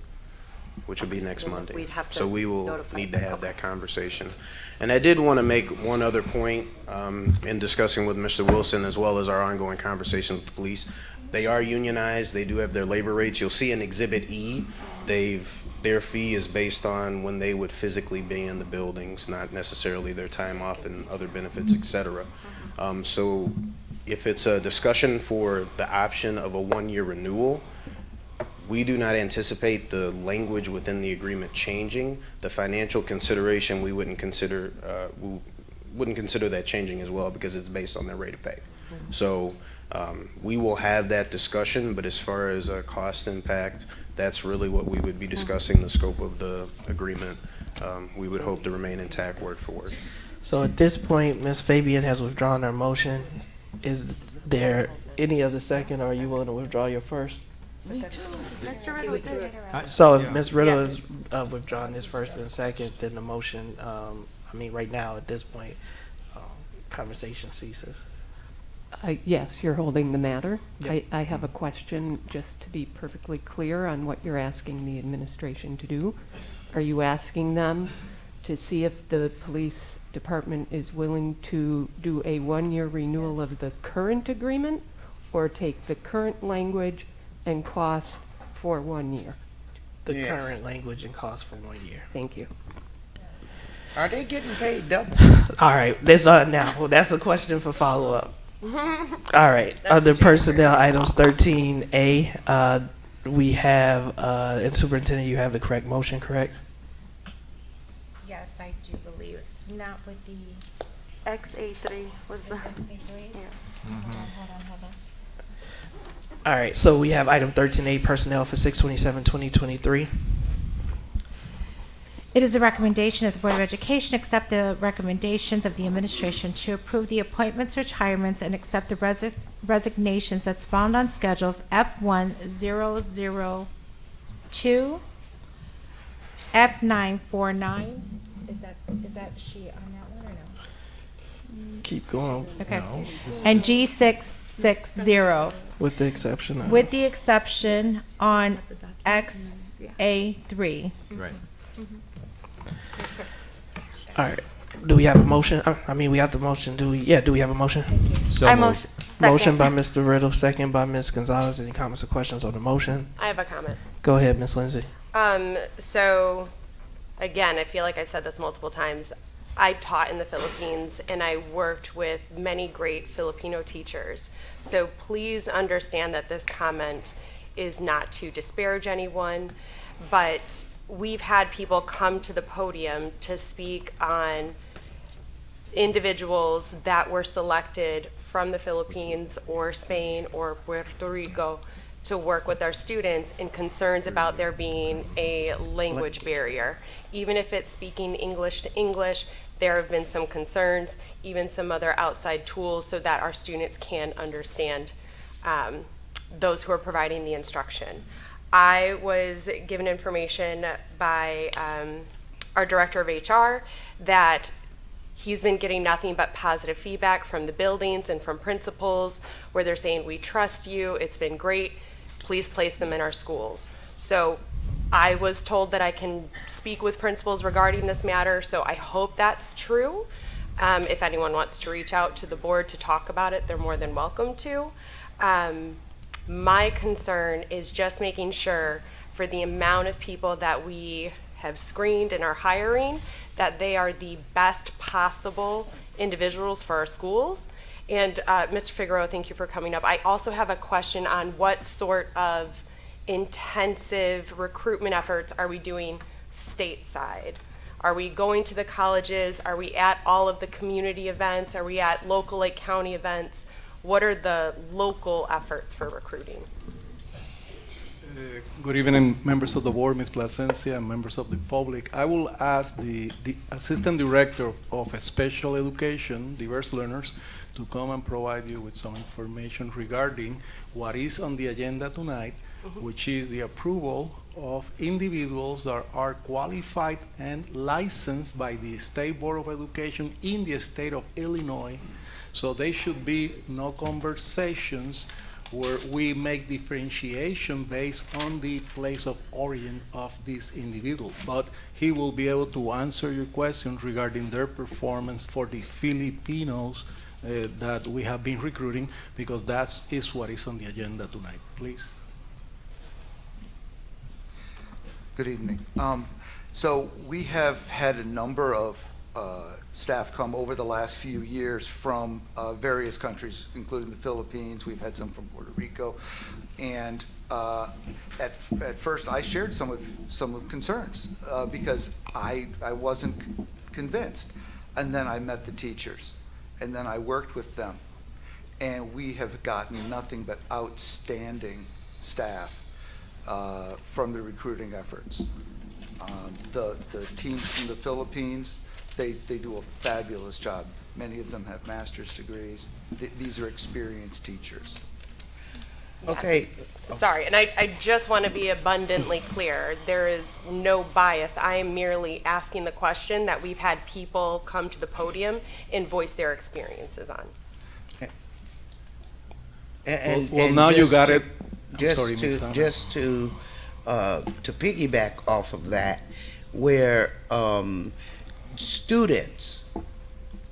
which would be next Monday. We'd have to So we will notify need to them. have that conversation. And I did want to make one other point in discussing with Mr. Wilson as well as our ongoing conversation with the police. They are unionized, they do have their labor rates. You'll see in Exhibit E, their fee is based on when they would physically be in the buildings, not necessarily their time off and other benefits, et cetera. So if it's a discussion for the option of a 1-year renewal, we do not anticipate the language within the agreement changing. The financial consideration, we wouldn't consider that changing as well because it's based on their rate of pay. So we will have that discussion, but as far as a cost impact, that's really what we would be discussing, the scope of the agreement. We would hope to remain intact word for word. So at this point, Ms. Fabian has withdrawn her motion. Is there any other second, or are you willing to withdraw your first? Mr. Riddle did interrupt. So if Ms. Riddle is withdrawing this first and second, then the motion, right now, at this point, conversation ceases. Yes, you're holding the matter. Yep. I have a question, just to be perfectly clear on what you're asking the administration to do. Are you asking them to see if the police department is willing to do a 1-year renewal of the current agreement, or take the current language and cost for 1 year? The Yes. current language and cost for 1 year. Thank you. Are they getting paid double? All right, that's now. Well, that's a question for follow-up. All right, under personnel items 13A, we have, and Superintendent, you have the correct motion, correct? Yes, I do believe, not with the XA3 was the, XA3. yeah. Hold on. All right, so we have item 13A, personnel for 6/27/2023. It is a recommendation that the Board of Education accept the recommendations of the administration to approve the appointments, retirements, and accept the resignations that's found on schedules F1002, F949. Is that she on that one or no? Keep going. Okay. No. And G660, With the exception of. with the exception on XA3. Right. All right. Do we have a motion? We have the motion. Do we have a motion? So I moved. Motion by Mr. Riddle, second by Ms. Gonzalez. Any comments or questions on the motion? I have a comment. Go ahead, Ms. Lindsay. So, again, I feel like I've said this multiple times. I taught in the Philippines and I worked with many great Filipino teachers. So please understand that this comment is not to disparage anyone, but we've had people come to the podium to speak on individuals that were selected from the Philippines or Spain or Puerto Rico to work with our students and concerns about there being a language barrier. Even if it's speaking English to English, there have been some concerns, even some other outside tools so that our students can understand those who are providing the instruction. I was given information by our director of HR that he's been getting nothing but positive feedback from the buildings and from principals where they're saying, we trust you, it's been great, please place them in our schools. So I was told that I can speak with principals regarding this matter, so I hope that's true. If anyone wants to reach out to the board to talk about it, they're more than welcome to. My concern is just making sure for the amount of people that we have screened and are hiring, that they are the best possible individuals for our schools. And Mr. Figueroa, thank you for coming up. I also have a question on what sort of intensive recruitment efforts are we doing stateside? Are we going to the colleges? Are we at all of the community events? Are we at local Lake County events? what are the local efforts for recruiting? Good evening, members of the board, Ms. Plasencia, and members of the public. I will ask the Assistant Director of Special Education, Diverse Learners, to come and provide you with some information regarding what is on the agenda tonight, which is the approval of individuals that are qualified and licensed by the State Board of Education in the state of Illinois. So there should be no conversations where we make differentiation based on the place of origin of this individual. But he will be able to answer your questions regarding their performance for the Filipinos that we have been recruiting, because that is what is on the agenda tonight. Please. Good evening. So we have had a number of staff come over the last few years from various countries, including the Philippines. We've had some from Puerto Rico, and at first I shared some of concerns because I wasn't convinced, and then I met the teachers, and then I worked with them, and we have gotten nothing but outstanding staff from the recruiting efforts. The teams from the Philippines, they do a fabulous job. Many of them have master's degrees. These are experienced teachers. Okay. Sorry, and I just want to be abundantly clear. There is no bias. I am merely asking the question that we've had people come to the podium and voice their experiences on. Well, now you got it. Just to piggyback off of that, where students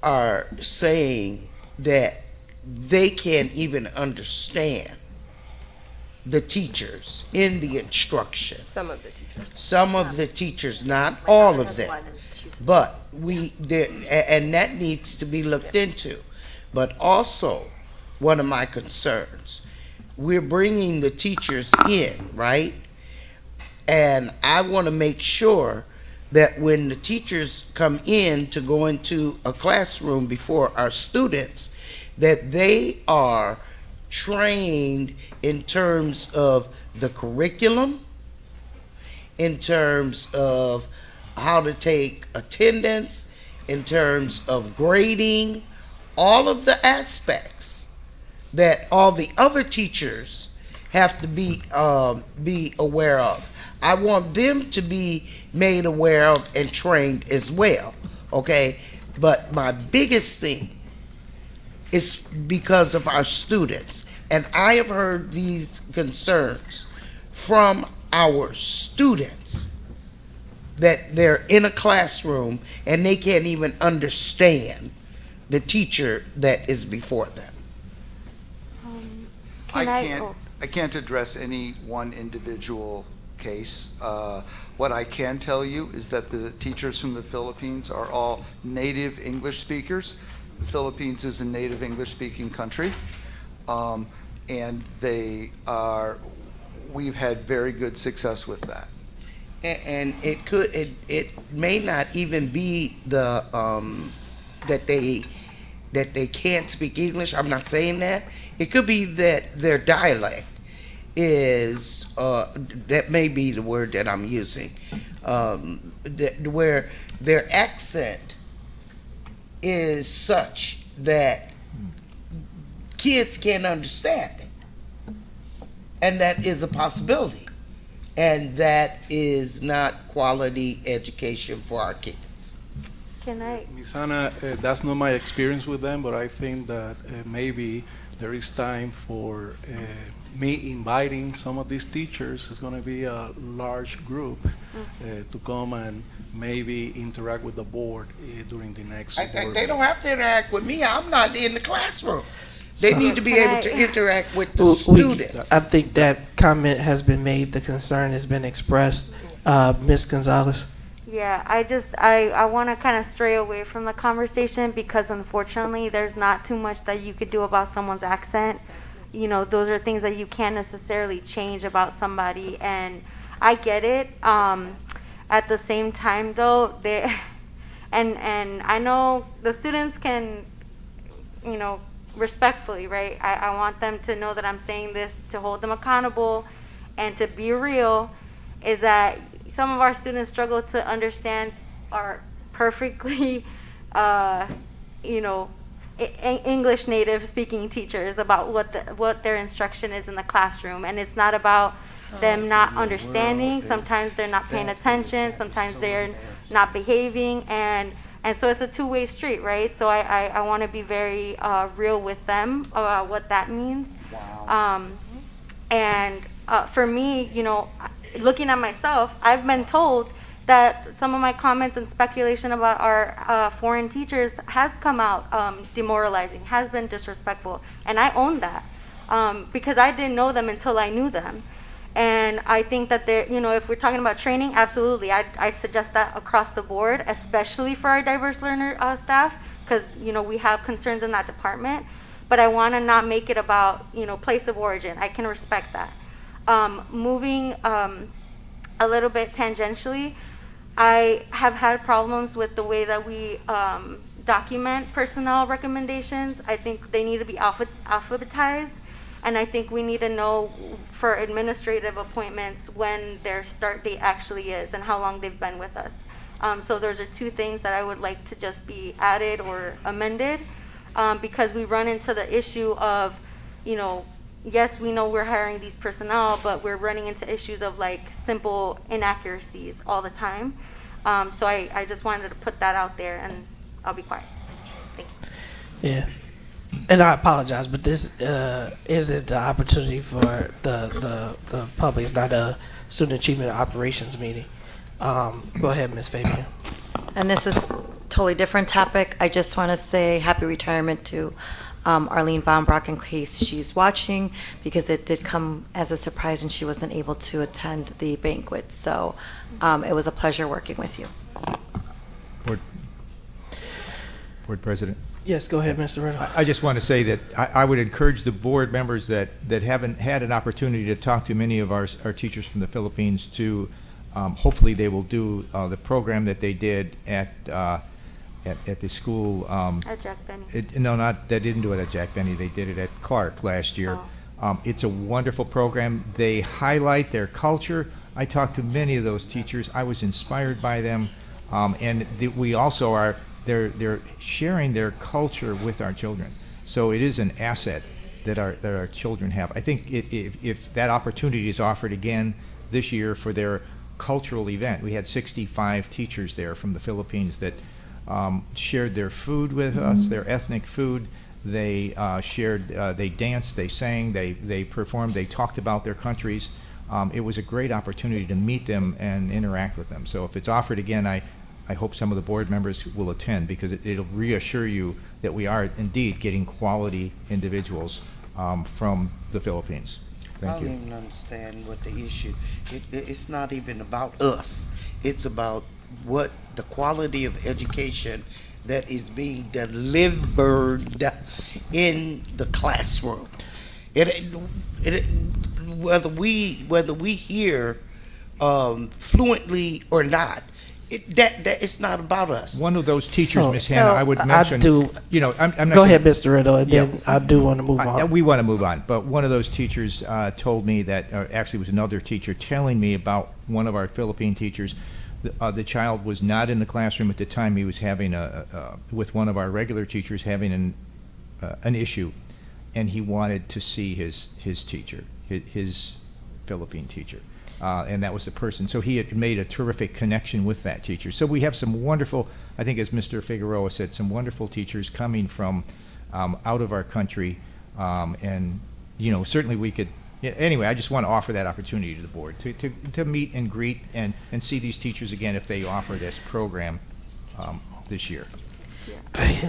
are saying that they can't even understand the teachers in the instruction. Some of the teachers. Some of the teachers, not all of them, but and that needs to be looked into. But also, one of my concerns, we're bringing the teachers in, right? And I want to make sure that when the teachers come in to go into a classroom before our students, that they are trained in terms of the curriculum, in terms of how to take attendance, in terms of grading, all of the aspects that all the other teachers have to be aware of. I want them to be made aware of and trained as well, okay? But my biggest thing is because of our students. And I have heard these concerns from our students that they're in a classroom and they can't even understand the teacher that is before them. I can't address any one individual case. What I can tell you is that the teachers from the Philippines are all native English speakers. The Philippines is a native English speaking country, and we've had very good success with that. And it may not even be the that they can't speak English. I'm not saying that. It could be that their dialect is that may be the word that I'm using, where their accent is such that kids can't understand it, and that is a possibility, and that is not quality education for our kids. Can I? Ms. Ana, that's not my experience with them, but I think that maybe there is time for me inviting some of these teachers. It's going to be a large group to come and maybe interact with the board during the next board. They don't have to interact with me. I'm not in the classroom. They need to be able to interact with the students. I think that comment has been made. The concern has been expressed. Ms. Gonzalez. Yeah, I want to kind of stray away from the conversation because unfortunately there's not too much that you could do about someone's accent. You know, those are things that you can't necessarily change about somebody, and I get it. At the same time though, and I know the students can, you know, respectfully, right? I want them to know that I'm saying this to hold them accountable and to be real, is that some of our students struggle to understand our perfectly, English native speaking teachers about what their instruction is in the classroom. And it's not about them not understanding. Sometimes they're not paying attention. Sometimes they're not behaving. And so it's a two-way street, right? So I want to be very real with them about what that means. For me, looking at myself, I've been told that some of my comments and speculation about our foreign teachers has come out demoralizing, has been disrespectful. And I own that because I didn't know them until I knew them. And I think that if we're talking about training, absolutely, I'd suggest that across the board, especially for our diverse learner staff, because we have concerns in that department. But I want to not make it about place of origin. I can respect that. Moving a little bit tangentially, I have had problems with the way that we document personnel recommendations. I think they need to be alphabetized. And I think we need to know for administrative appointments when their start date actually is and how long they've been with us. So those are two things that I would like to just be added or amended because we run into the issue of, yes, we know we're hiring these personnel, but we're running into issues of like simple inaccuracies all the time. So I just wanted to put that out there, and I'll be quiet. Thank you. Yeah. And I apologize, but this isn't the opportunity for the public. It's not a student achievement operations meeting. Go ahead, Ms. Fabian. And this is totally different topic. I just want to say happy retirement to Arlene Von Brock in case she's watching, because it did come as a surprise and she wasn't able to attend the banquet. So it was a pleasure working with you. Board President. Yes, go ahead, Mr. Riddle. I just want to say that I would encourage the board members that haven't had an opportunity to talk to many of our teachers from the Philippines to hopefully they will do the program that they did at the school. At Jack Benny. They didn't do it at Jack Benny. They did it at Clark last year. It's a wonderful program. They highlight their culture. I talked to many of those teachers. I was inspired by them, and we also are. They're sharing their culture with our children. So it is an asset that our children have. I think if that opportunity is offered again this year for their cultural event, we had 65 teachers there from the Philippines that shared their food with us, their ethnic food. They shared, they danced, they sang, they performed, they talked about their countries. It was a great opportunity to meet them and interact with them. So if it's offered again, I hope some of the board members will attend because it'll reassure you that we are indeed getting quality individuals from the Philippines. Thank you. I don't even understand what the issue. It's not even about us. It's about what the quality of education that is being delivered in the classroom. Whether we hear fluently or not. That it's not about us. One of those teachers, Ms. Hannah, I would mention. I'm not Go ahead, Mr. Riddle, and then I do want to move on. We want to move on, but one of those teachers told me that, actually, it was another teacher telling me about one of our Philippine teachers. The child was not in the classroom at the time. He was having with one of our regular teachers having an issue, and he wanted to see his teacher, his Philippine teacher. And that was the person. So he had made a terrific connection with that teacher. So we have some wonderful, I think as Mr. Figueroa said, some wonderful teachers coming from out of our country. And, certainly we could, anyway, I just want to offer that opportunity to the board to meet and greet and see these teachers again if they offer this program this year.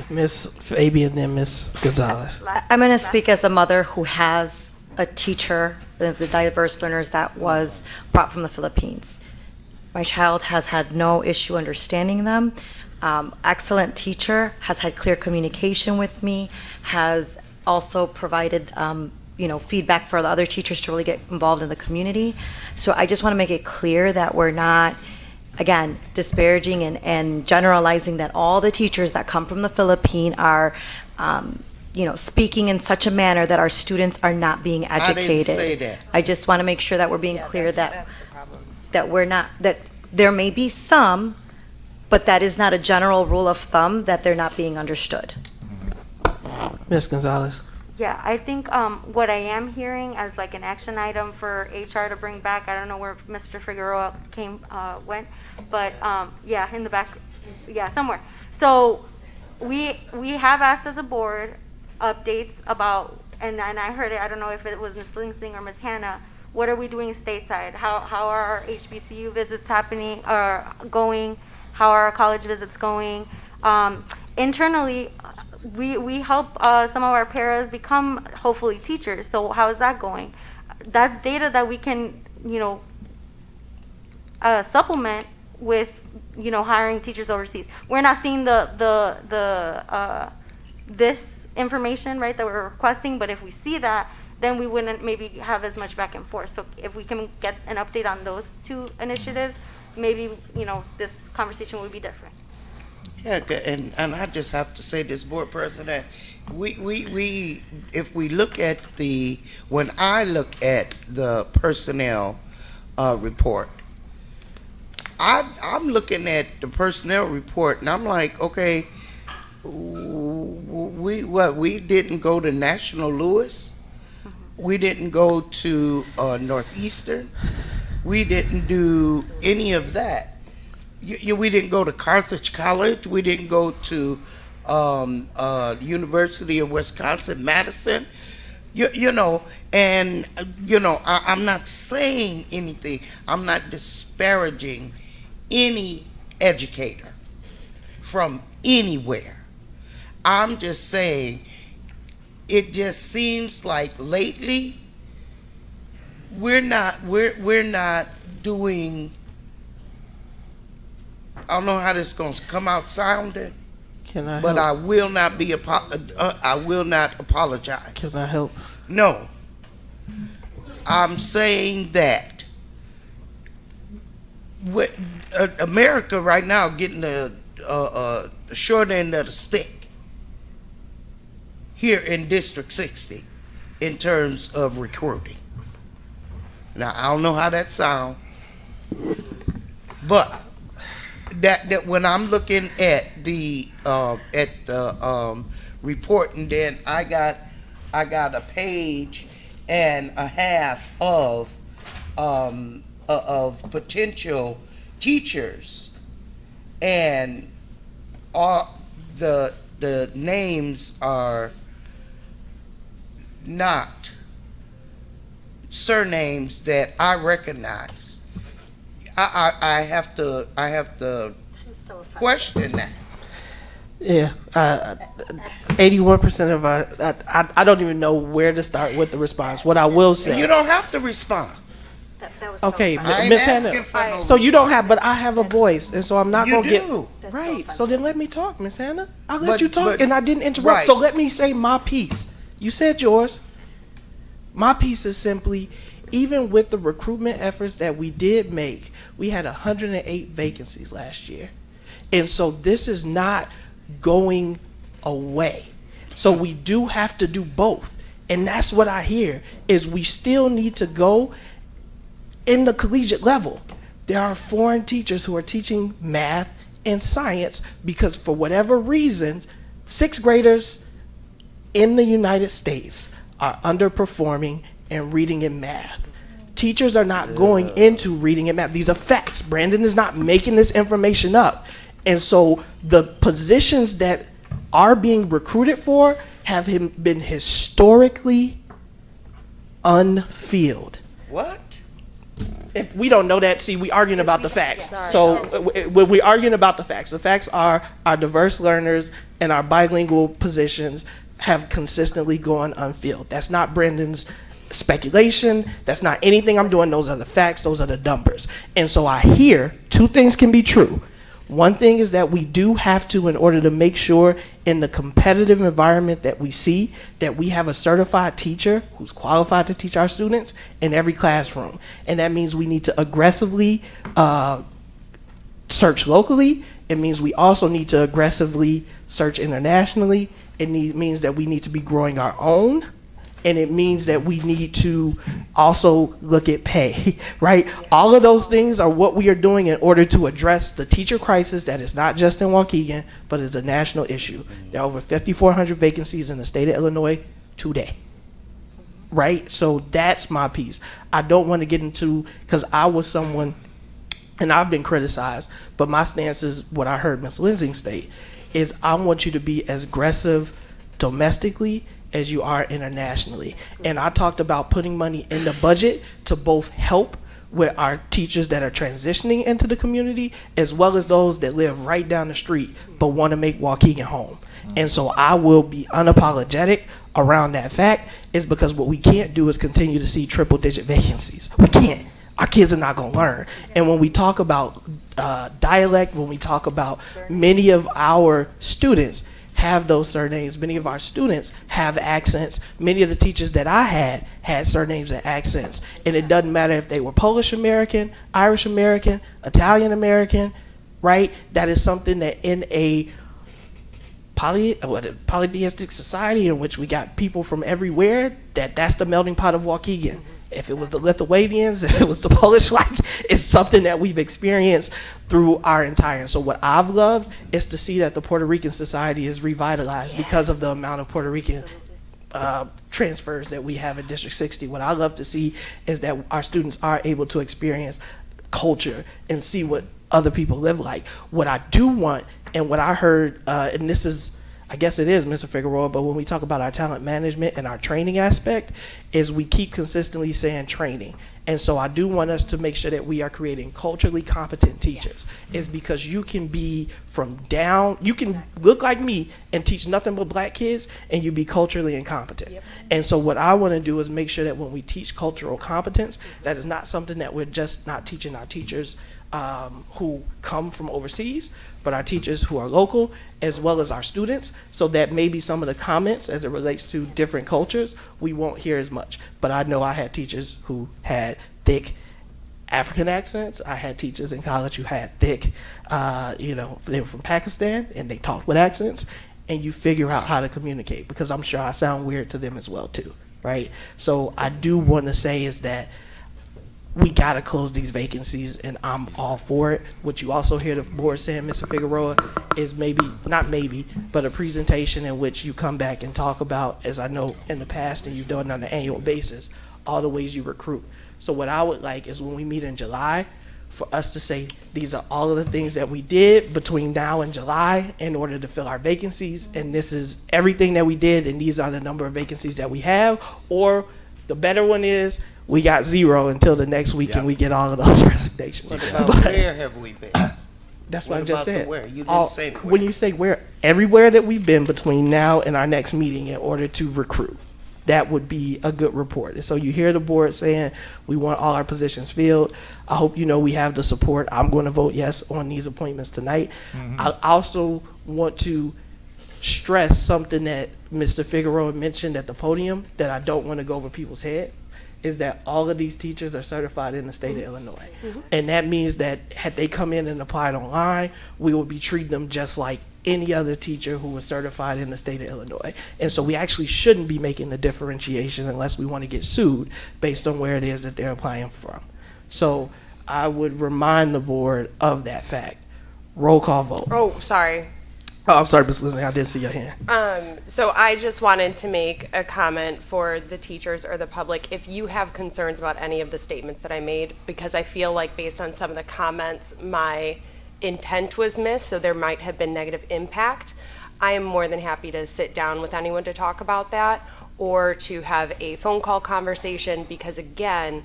Ms. Fabian and Ms. Gonzalez. I'm going to speak as a mother who has a teacher, the diverse learners that was brought from the Philippines. My child has had no issue understanding them. Excellent teacher, has had clear communication with me, has also provided feedback for the other teachers to really get involved in the community. So I just want to make it clear that we're not, again, disparaging and generalizing that all the teachers that come from the Philippines are speaking in such a manner that our students are not being educated. I didn't say that. I just want to make sure that we're being clear that we're not, that there may be some, but that is not a general rule of thumb that they're not being understood. Ms. Gonzalez. Yeah, I think what I am hearing as like an action item for HR to bring back, I don't know where Mr. Figueroa went, but yeah, in the back, yeah, somewhere. So we have asked as a board updates about, and I heard it, I don't know if it was Ms. Lingsing or Ms. Hannah, what are we doing stateside? How are our HBCU visits happening or going? How are our college visits going? Internally, we help some of our paras become hopefully teachers. So how is that going? That's data that we can, supplement with, hiring teachers overseas. We're not seeing this information, right, that we're requesting, but if we see that, then we wouldn't maybe have as much back and forth. So if we can get an update on those two initiatives, maybe, this conversation would be different. Yeah, and I just have to say this, Board President, we if we look at when I look at the personnel report, I'm looking at the personnel report and I'm like, okay, we didn't go to National Louis, we didn't go to Northeastern, we didn't do any of that. We didn't go to Carthage College. We didn't go to University of Wisconsin-Madison. I'm not saying anything. I'm not disparaging any educator from anywhere. I'm just saying it just seems like lately we're not doing. I don't know how this is going to come out sounding, but I will not I will not apologize. Can I help? No. I'm saying that with America right now getting the short end of the stick here in District 60 in terms of recruiting. Now, I don't know how that sounds, but that when I'm looking at the report, and then I got a page and a half of potential teachers, and all the names are not surnames that I recognize. I have to question that. Yeah, 81% of our, I don't even know where to start with the response. What I will say. You don't have to respond. Okay, I ain't Ms. asking Hannah. for no So you don't have, but I have a voice, and so I'm not You gonna get do. right. So then let me talk, Ms. Hannah. I'll let But- you talk, but- and I didn't interrupt. right. So let me say my piece. You said yours. My piece is simply, even with the recruitment efforts that we did make, we had 108 vacancies last year, and so this is not going away. So we do have to do both, and that's what I hear is we still need to go in the collegiate level. There are foreign teachers who are teaching math and science because for whatever reason, sixth graders in the United States are underperforming in reading and math. Teachers are not going into reading and math. These are facts. Brandon is not making this information up. And so the positions that are being recruited for have been historically unfilled. What? If we don't know that, see, we arguing about the facts. So when we're arguing about the facts are our diverse learners and our bilingual positions have consistently gone unfilled. That's not Brendan's speculation. That's not anything I'm doing. Those are the facts. Those are the numbers. And so I hear two things can be true. One thing is that we do have to, in order to make sure in the competitive environment that we see, that we have a certified teacher who's qualified to teach our students in every classroom. And that means we need to aggressively search locally, It means we also need to aggressively search internationally. It means that we need to be growing our own. And it means that we need to also look at pay, right? All of those things are what we are doing in order to address the teacher crisis that is not just in Waukegan, but is a national issue. There are over 5,400 vacancies in the state of Illinois today, right? So that's my piece. I don't want to get into, because I was someone, and I've been criticized, but my stance is what I heard Ms. Lensing state, is I want you to be as aggressive domestically as you are internationally. And I talked about putting money in the budget to both help with our teachers that are transitioning into the community, as well as those that live right down the street but want to make Waukegan home. And so I will be unapologetic around that fact, is because what we can't do is continue to see triple-digit vacancies. We can't. Our kids are not going to learn. And when we talk about dialect, when we talk about many of our students have those surnames, many of our students have accents. Many of the teachers that I had surnames and accents. And it doesn't matter if they were Polish American, Irish American, Italian American, right? That is something that in a polytheistic society in which we got people from everywhere, that's the melting pot of Waukegan. If it was the Lithuanians, if it was the Polish, like, it's something that we've experienced through our entire. So what I've loved is to see that the Puerto Rican society is revitalized because of the amount of Puerto Rican transfers that we have in District 60. What I love to see is that our students are able to experience culture and see what other people live like. What I do want, and what I heard, and this is, I guess it is, Mr. Figueroa, but when we talk about our talent management and our training aspect, is we keep consistently saying training. And so I do want us to make sure that we are creating culturally competent teachers. Is because you can be from down, you can look like me and teach nothing but black kids, and you be culturally incompetent. Yep. And so what I want to do is make sure that when we teach cultural competence, that is not something that we're just not teaching our teachers who come from overseas, but our teachers who are local, as well as our students, so that maybe some of the comments as it relates to different cultures, we won't hear as much. But I know I had teachers who had thick African accents. I had teachers in college who had thick, they were from Pakistan, and they talked with accents, and you figure out how to communicate, because I'm sure I sound weird to them as well too, right? So I do want to say is that we got to close these vacancies, and I'm all for it. What you also hear the board saying, Mr. Figueroa, is but a presentation in which you come back and talk about, as I know in the past and you've done on an annual basis, all the ways you recruit. So what I would like is when we meet in July, for us to say, these are all of the things that we did between now and July in order to fill our vacancies, and this is everything that we did, and these are the number of vacancies that we have. Or the better one is, we got 0 until the next week, and we get all of those resignations. What about where have we been? That's what I just said. Where? You didn't say where. When you say where, everywhere that we've been between now and our next meeting in order to recruit. That would be a good report. And so you hear the board saying we want all our positions filled. I hope you know we have the support. I'm going to vote yes on these appointments tonight. Mm-hmm. I also want to stress something that Mr. Figueroa mentioned at the podium that I don't want to go over people's head, is that all of these teachers are certified in the state of Illinois. Mm-hmm. And that means that had they come in and applied online, we would be treating them just like any other teacher who was certified in the state of Illinois. And so we actually shouldn't be making the differentiation unless we want to get sued based on where it is that they're applying from. So I would remind the board of that fact. Roll call vote. Oh, sorry. Oh, I'm sorry, Ms. Listening, I did see your hand. So I just wanted to make a comment for the teachers or the public. If you have concerns about any of the statements that I made, because I feel like based on some of the comments, my intent was missed, so there might have been negative impact, I am more than happy to sit down with anyone to talk about that, or to have a phone call conversation, because again,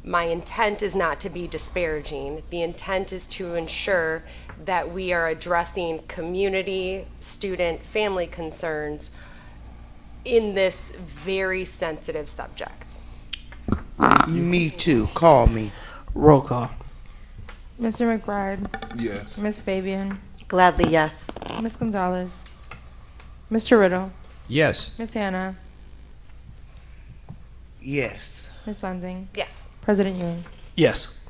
my intent is not to be disparaging. The intent is to ensure that we are addressing community, student, family concerns in this very sensitive subject. Me too. Call me. Roll call. Mr. McBride. Yes. Ms. Fabian. Gladly, yes. Ms. Gonzalez. Mr. Riddle. Yes. Ms. Hannah. Yes. Ms. Lensing. Yes. President Ewing. Yes.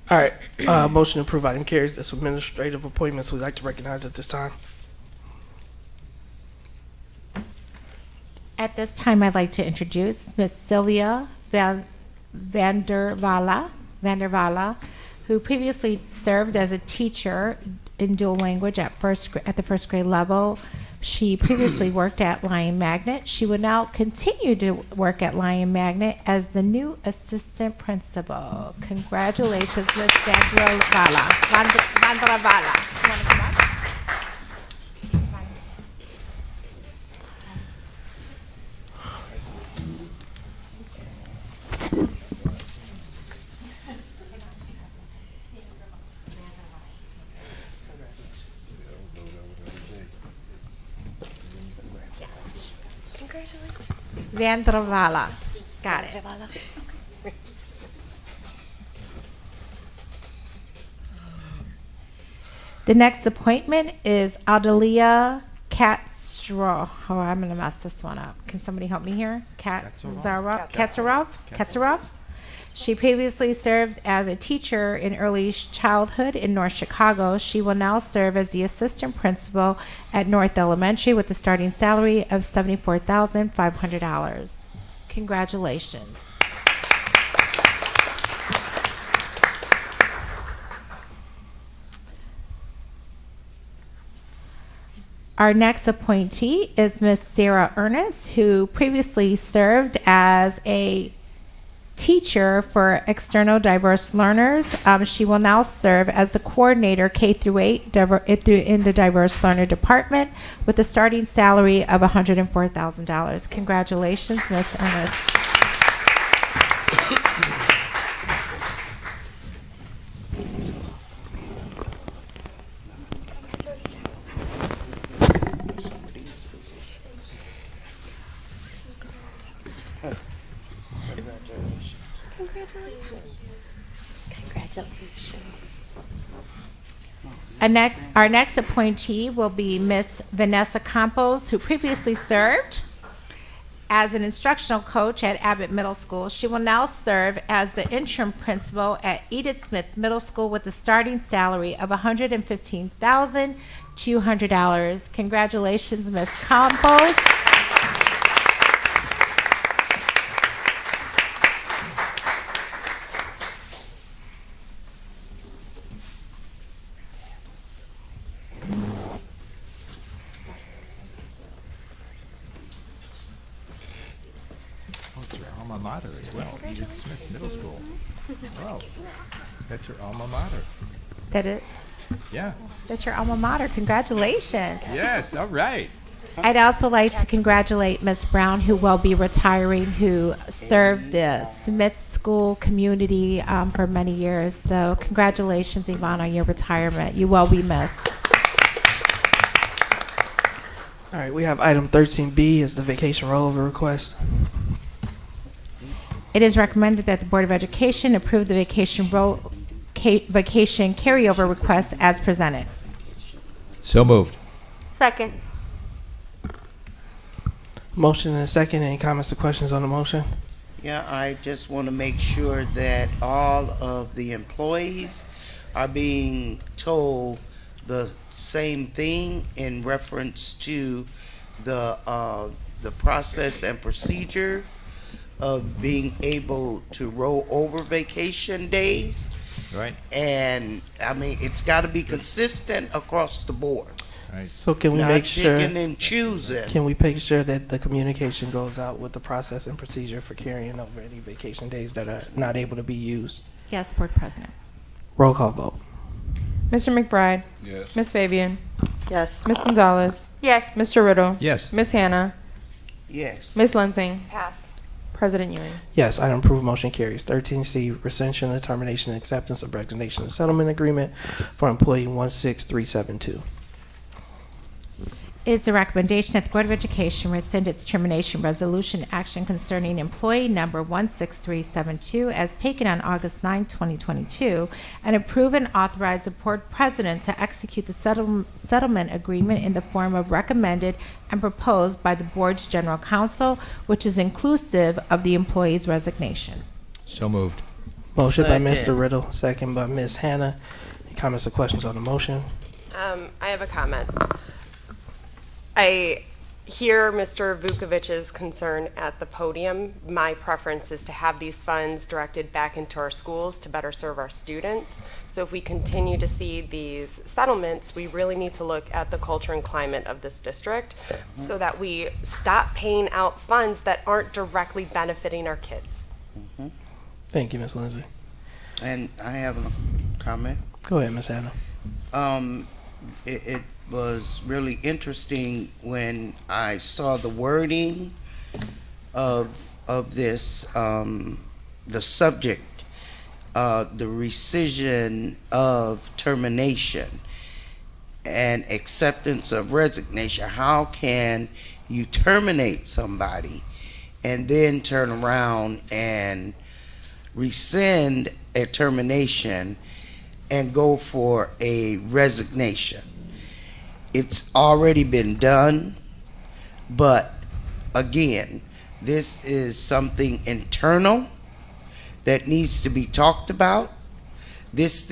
All right, motion to approve item carries. That's administrative appointments we'd like to recognize at this time. At this time, I'd like to introduce Miss Sylvia Vandervala, who previously served as a teacher in dual language at the first grade level. She previously worked at Lion Magnet. She will now continue to work at Lion Magnet as the new assistant principal. Congratulations, Miss Vandervala. Vandervala. You wanna come up? Congratulations. Vandervala. Got it. The next appointment is Audelia Katsarov. Oh, I'm going to mess this one up. Can somebody help me here? Katsarov. She previously served as a teacher in early childhood in North Chicago. She will now serve as the assistant principal at North Elementary with a starting salary of $74,500. Congratulations. Our next appointee is Miss Sarah Ernest, who previously served as a teacher for external diverse learners. She will now serve as the coordinator K through 8 in the diverse learner department with a starting salary of $104,000. Congratulations, Miss Ernest. Our next appointee will be Miss Vanessa Campos, who previously served as an instructional coach at Abbott Middle School. She will now serve as the interim principal at Edith Smith Middle School with a starting salary of $115,200. Congratulations, Miss Campos. Alma mater as well. Edith Smith Middle School. Wow, that's your alma mater. That it? Yeah. That's your alma mater. Congratulations. Yes. All right. I'd also like to congratulate Miss Brown, who will be retiring, who served the Smith School community for many years. So congratulations, Yvonne, on your retirement. You will be missed. All right, we have item 13B is the vacation rollover request. It is recommended that the Board of Education approve the vacation carryover request as presented. So moved. Second. Motion and a second. Any comments or questions on the motion? Yeah, I just want to make sure that all of the employees are being told the same thing in reference to the process and procedure of being able to roll over vacation days. Right. And I mean, it's got to be consistent across the board. Right. So can we Not make sure? picking and choosing. Can we make sure that the communication goes out with the process and procedure for carrying over any vacation days that are not able to be used? Yes, Board President. Roll call vote. Mr. McBride. Yes. Miss Fabian. Yes. Miss Gonzalez. Yes. Mr. Riddle. Yes. Miss Hannah. Yes. Miss Lensing. Pass. President Ewing. Yes, item approved, motion carries. 13C, recension and termination and acceptance of resignation and settlement agreement for employee 16372. It is the recommendation that the Board of Education rescind its termination resolution action concerning employee number 16372 as taken on August 9, 2022, and approve and authorize the Board President to execute the settlement agreement in the form of recommended and proposed by the Board's General Counsel, which is inclusive of the employee's resignation. So moved. Motion by Mr. Second. Riddle, second by Ms. Hannah. Any comments or questions on the motion? I have a comment. I hear Mr. Vukovic's concern at the podium. My preference is to have these funds directed back into our schools to better serve our students. So if we continue to see these settlements, we really need to look at the culture and climate of this district so that we stop paying out funds that aren't directly benefiting our kids. Thank you, Ms. Lindsay. And I have a comment. Go ahead, Ms. Hannah. It was really interesting when I saw the wording of this, the subject, the rescission of termination and acceptance of resignation. How can you terminate somebody and then turn around and rescind a termination and go for a resignation? It's already been done, but again, this is something internal that needs to be talked about. This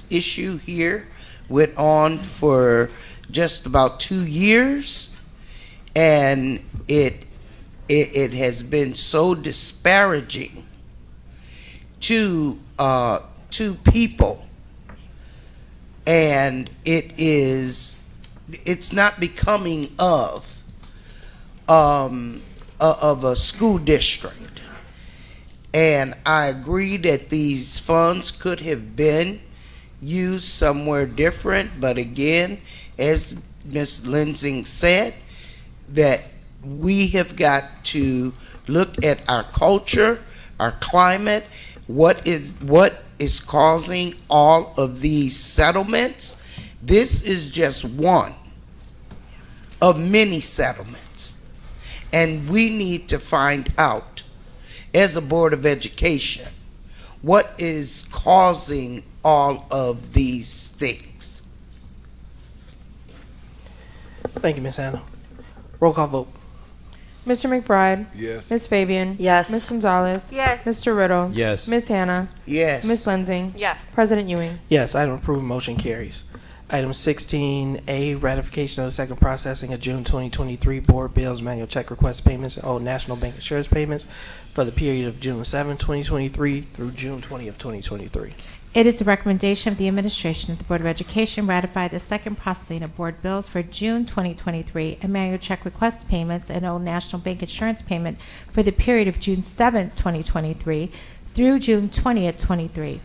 issue here went on for just about 2 years, and it has been so disparaging to people, and it's not becoming of a school district. And I agree that these funds could have been used somewhere different, but again, as Ms. Lindsay said, that we have got to look at our culture, our climate, what is causing all of these settlements. This is just one of many settlements, and we need to find out, as a Board of Education, what is causing all of these things. Thank you, Ms. Hannah. Roll call vote. Mr. McBride. Yes. Ms. Fabian. Yes. Ms. Gonzalez. Yes. Mr. Riddle. Yes. Ms. Hannah. Yes. Ms. Lensing. Yes. President Ewing. Yes, item approved, motion carries. Item 16A, ratification of the second processing of June 2023 board bills, manual check request payments, and old National Bank insurance payments for the period of June 7, 2023 through June 20 of 2023. It is the recommendation of the administration that the Board of Education ratify the second processing of board bills for June 2023 and manual check request payments and Old National Bank insurance payment for the period of June 7, 2023 through June 20th, 23.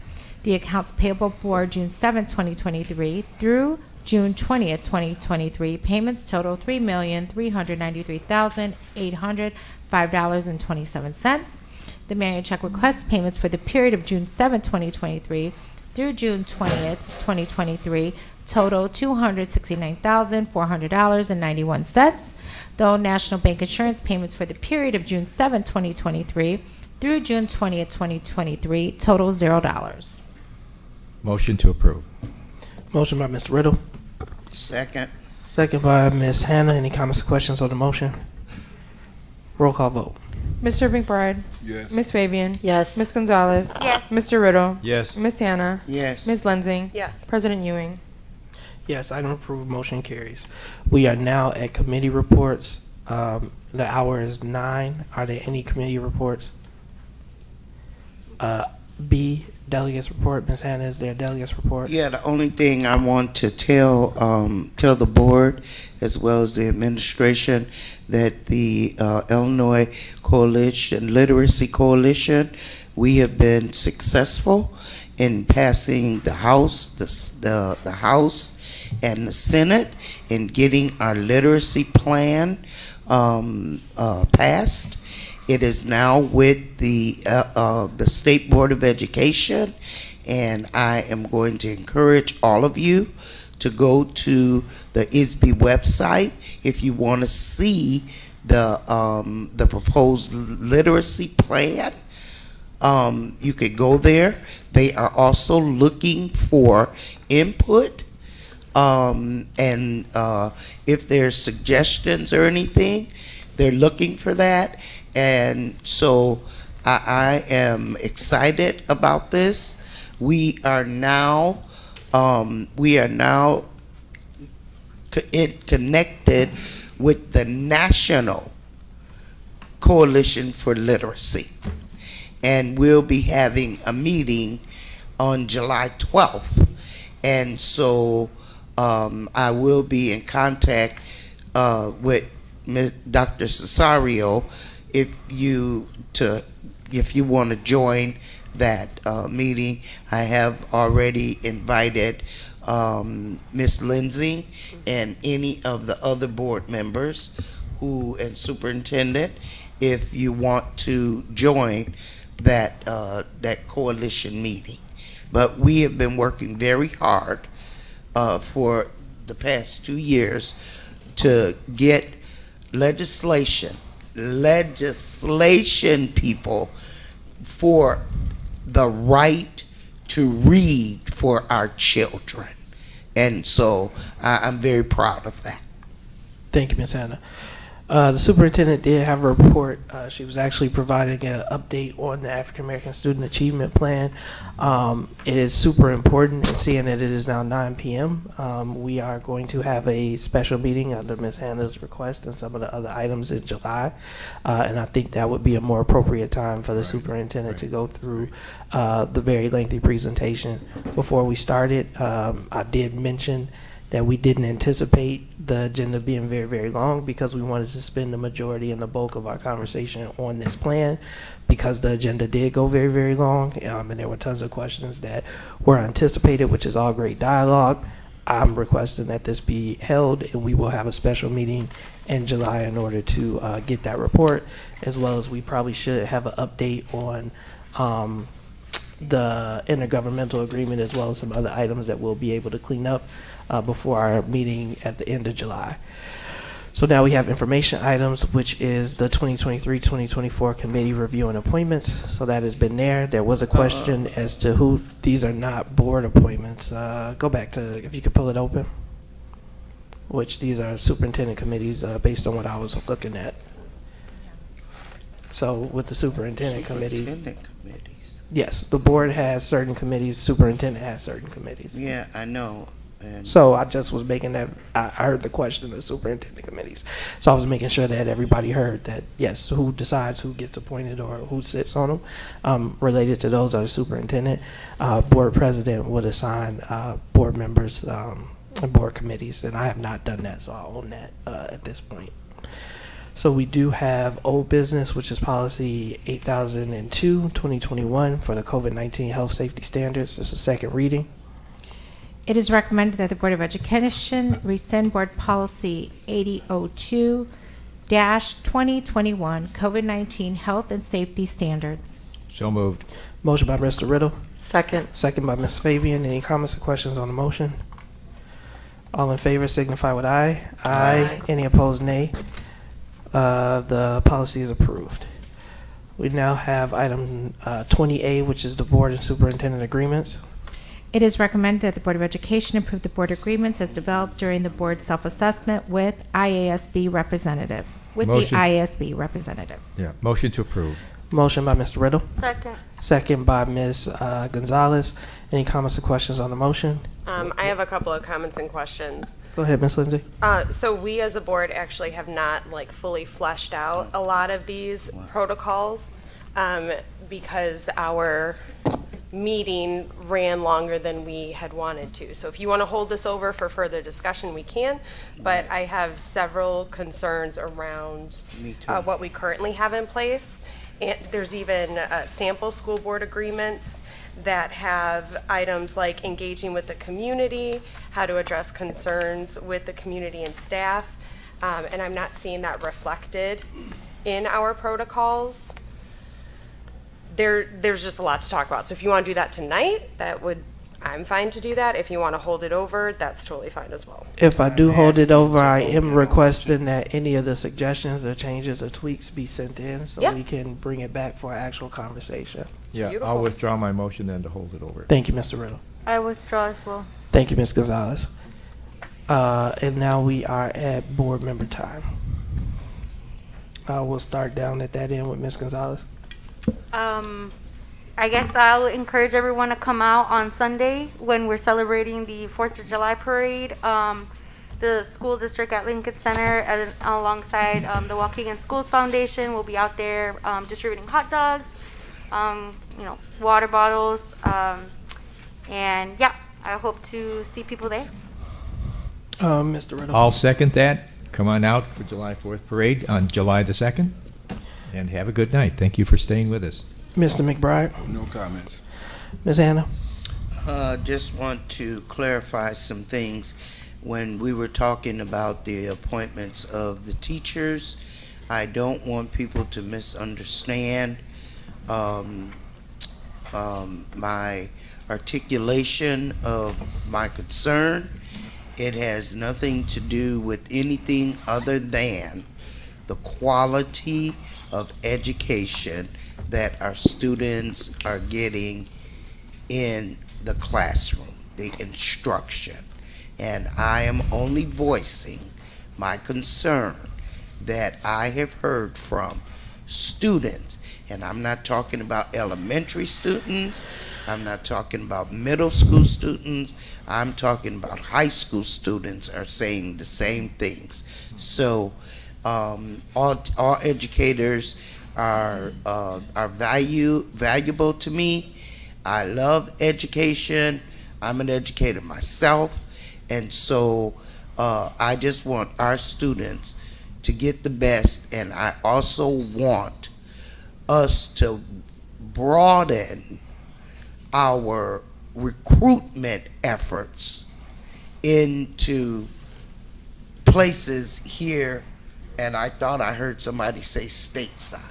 The accounts payable for June 7, 2023 through June 20th, 2023 payments total $3,393,805.27. The manual check request payments for the period of June 7, 2023 through June 20th, 2023 total $269,400.91. The Old National Bank insurance payments for the period of June 7, 2023 through June 20th, 2023 total $0. Motion to approve. Motion by Mr. Riddle, Second. second by Ms. Hannah. Any comments or questions on the motion? Roll call vote. Mr. McBride. Yes. Ms. Fabian. Yes. Ms. Gonzalez. Yes. Mr. Riddle. Yes. Ms. Hannah. Yes. Ms. Lensing. Yes. President Ewing. Yes, item approved, motion carries. We are now at committee reports. The hour is 9. Are there any committee reports? B, delegates report. Ms. Hannah, is there a delegates report? Yeah, the only thing I want to tell the board as well as the administration that the Illinois Coalition, Literacy Coalition, we have been successful in passing the House, the House and the Senate in getting our literacy plan passed. It is now with the State Board of Education, and I am going to encourage all of you to go to the ISB website if you want to see the proposed literacy plan. You could go there. They are also looking for input, and if there's suggestions or anything, they're looking for that. And so I am excited about this. We are now connected with the National Coalition for Literacy, and we'll be having a meeting on July 12th. And so I will be in contact with Dr. Cesario if you want to join that meeting. I have already invited Miss Lindsay and any of the other board members and superintendent, if you want to join that coalition meeting. But we have been working very hard for the past 2 years to get legislation, people, for the right to read for our children. And so I'm very proud of that. Thank you, Ms. Hannah. The superintendent did have a report. She was actually providing an update on the African American Student Achievement Plan. It is super important, and seeing that it is now 9 p.m., we are going to have a special meeting under Ms. Hannah's request and some of the other items in July. And I think that would be a more appropriate time for the superintendent to go through the very lengthy presentation. Before we started, I did mention that we didn't anticipate the agenda being very, very long because we wanted to spend the majority and the bulk of our conversation on this plan, because the agenda did go very, very long, and there were tons of questions that were anticipated, which is all great dialogue. I'm requesting that this be held, and we will have a special meeting in July in order to get that report, as well as we probably should have an update on the intergovernmental agreement, as well as some other items that we'll be able to clean up before our meeting at the end of July. So now we have information items, which is the 2023-2024 committee review and appointments. So that has been there. There was a question as to who, these are not board appointments. Go back to, if you could pull it open, which these are superintendent committees based on what I was looking at. So with the superintendent committee, yes, the board has certain committees, superintendent has certain committees. Yeah, I know. So I just was making that, I heard the question of superintendent committees. So I was making sure that everybody heard that, yes, who decides who gets appointed or who sits on them. Related to those are the superintendent. Board president would assign board members and board committees, and I have not done that, so I'll own that at this point. So we do have old business, which is policy 8002-2021 for the COVID-19 health safety standards. It's a second reading. It is recommended that the Board of Education rescind Board Policy 8002-2021 COVID-19 health and safety standards. So moved. Motion by Mr. Riddle. Second. Second by Ms. Fabian. Any comments or questions on the motion? All in favor signify with aye. Aye. Any opposed, nay. The policy is approved. We now have item 20A, which is the board and superintendent agreements. It is recommended that the Board of Education approve the board agreements as developed during the board self-assessment with IASB representative. Yeah. Motion to approve. Motion by Mr. Riddle. Second. Second by Ms. Gonzalez. Any comments or questions on the motion? I have a couple of comments and questions. Go ahead, Ms. Lindsay. So we as a board actually have not fully fleshed out a lot of these protocols because our meeting ran longer than we had wanted to. So if you want to hold this over for further discussion, we can, but I have several concerns around what we currently have in place. And there's even sample school board agreements that have items like engaging with the community, how to address concerns with the community and staff, and I'm not seeing that reflected in our protocols. There's just a lot to talk about. So if you want to do that tonight, I'm fine to do that. If you want to hold it over, that's totally fine as well. If I do hold it over, I am requesting that any of the suggestions or changes or tweaks be sent in so we can bring it back for actual conversation. Yeah, Beautiful. I'll withdraw my motion then to hold it over. Thank you, Mr. Riddle. I withdraw as well. Thank you, Ms. Gonzalez. And now we are at board member time. We'll start down at that end with Ms. Gonzalez. I guess I'll encourage everyone to come out on Sunday when we're celebrating the 4th of July parade. The school district at Lincoln Center, alongside the Waukegan Schools Foundation, will be out there distributing hot dogs, water bottles, and yeah, I hope to see people there. Mr. Riddle. I'll second that. Come on out for July 4th parade on July the 2nd, and have a good night. Thank you for staying with us. Mr. McBride. No comments. Ms. Anna. Just want to clarify some things. When we were talking about the appointments of the teachers, I don't want people to misunderstand my articulation of my concern. It has nothing to do with anything other than the quality of education that our students are getting in the classroom, the instruction. And I am only voicing my concern that I have heard from students, and I'm not talking about elementary students, I'm not talking about middle school students, I'm talking about high school students are saying the same things. So all educators are valuable to me. I love education. I'm an educator myself, and so I just want our students to get the best, and I also want us to broaden our recruitment efforts into places here, and I thought I heard somebody say stateside.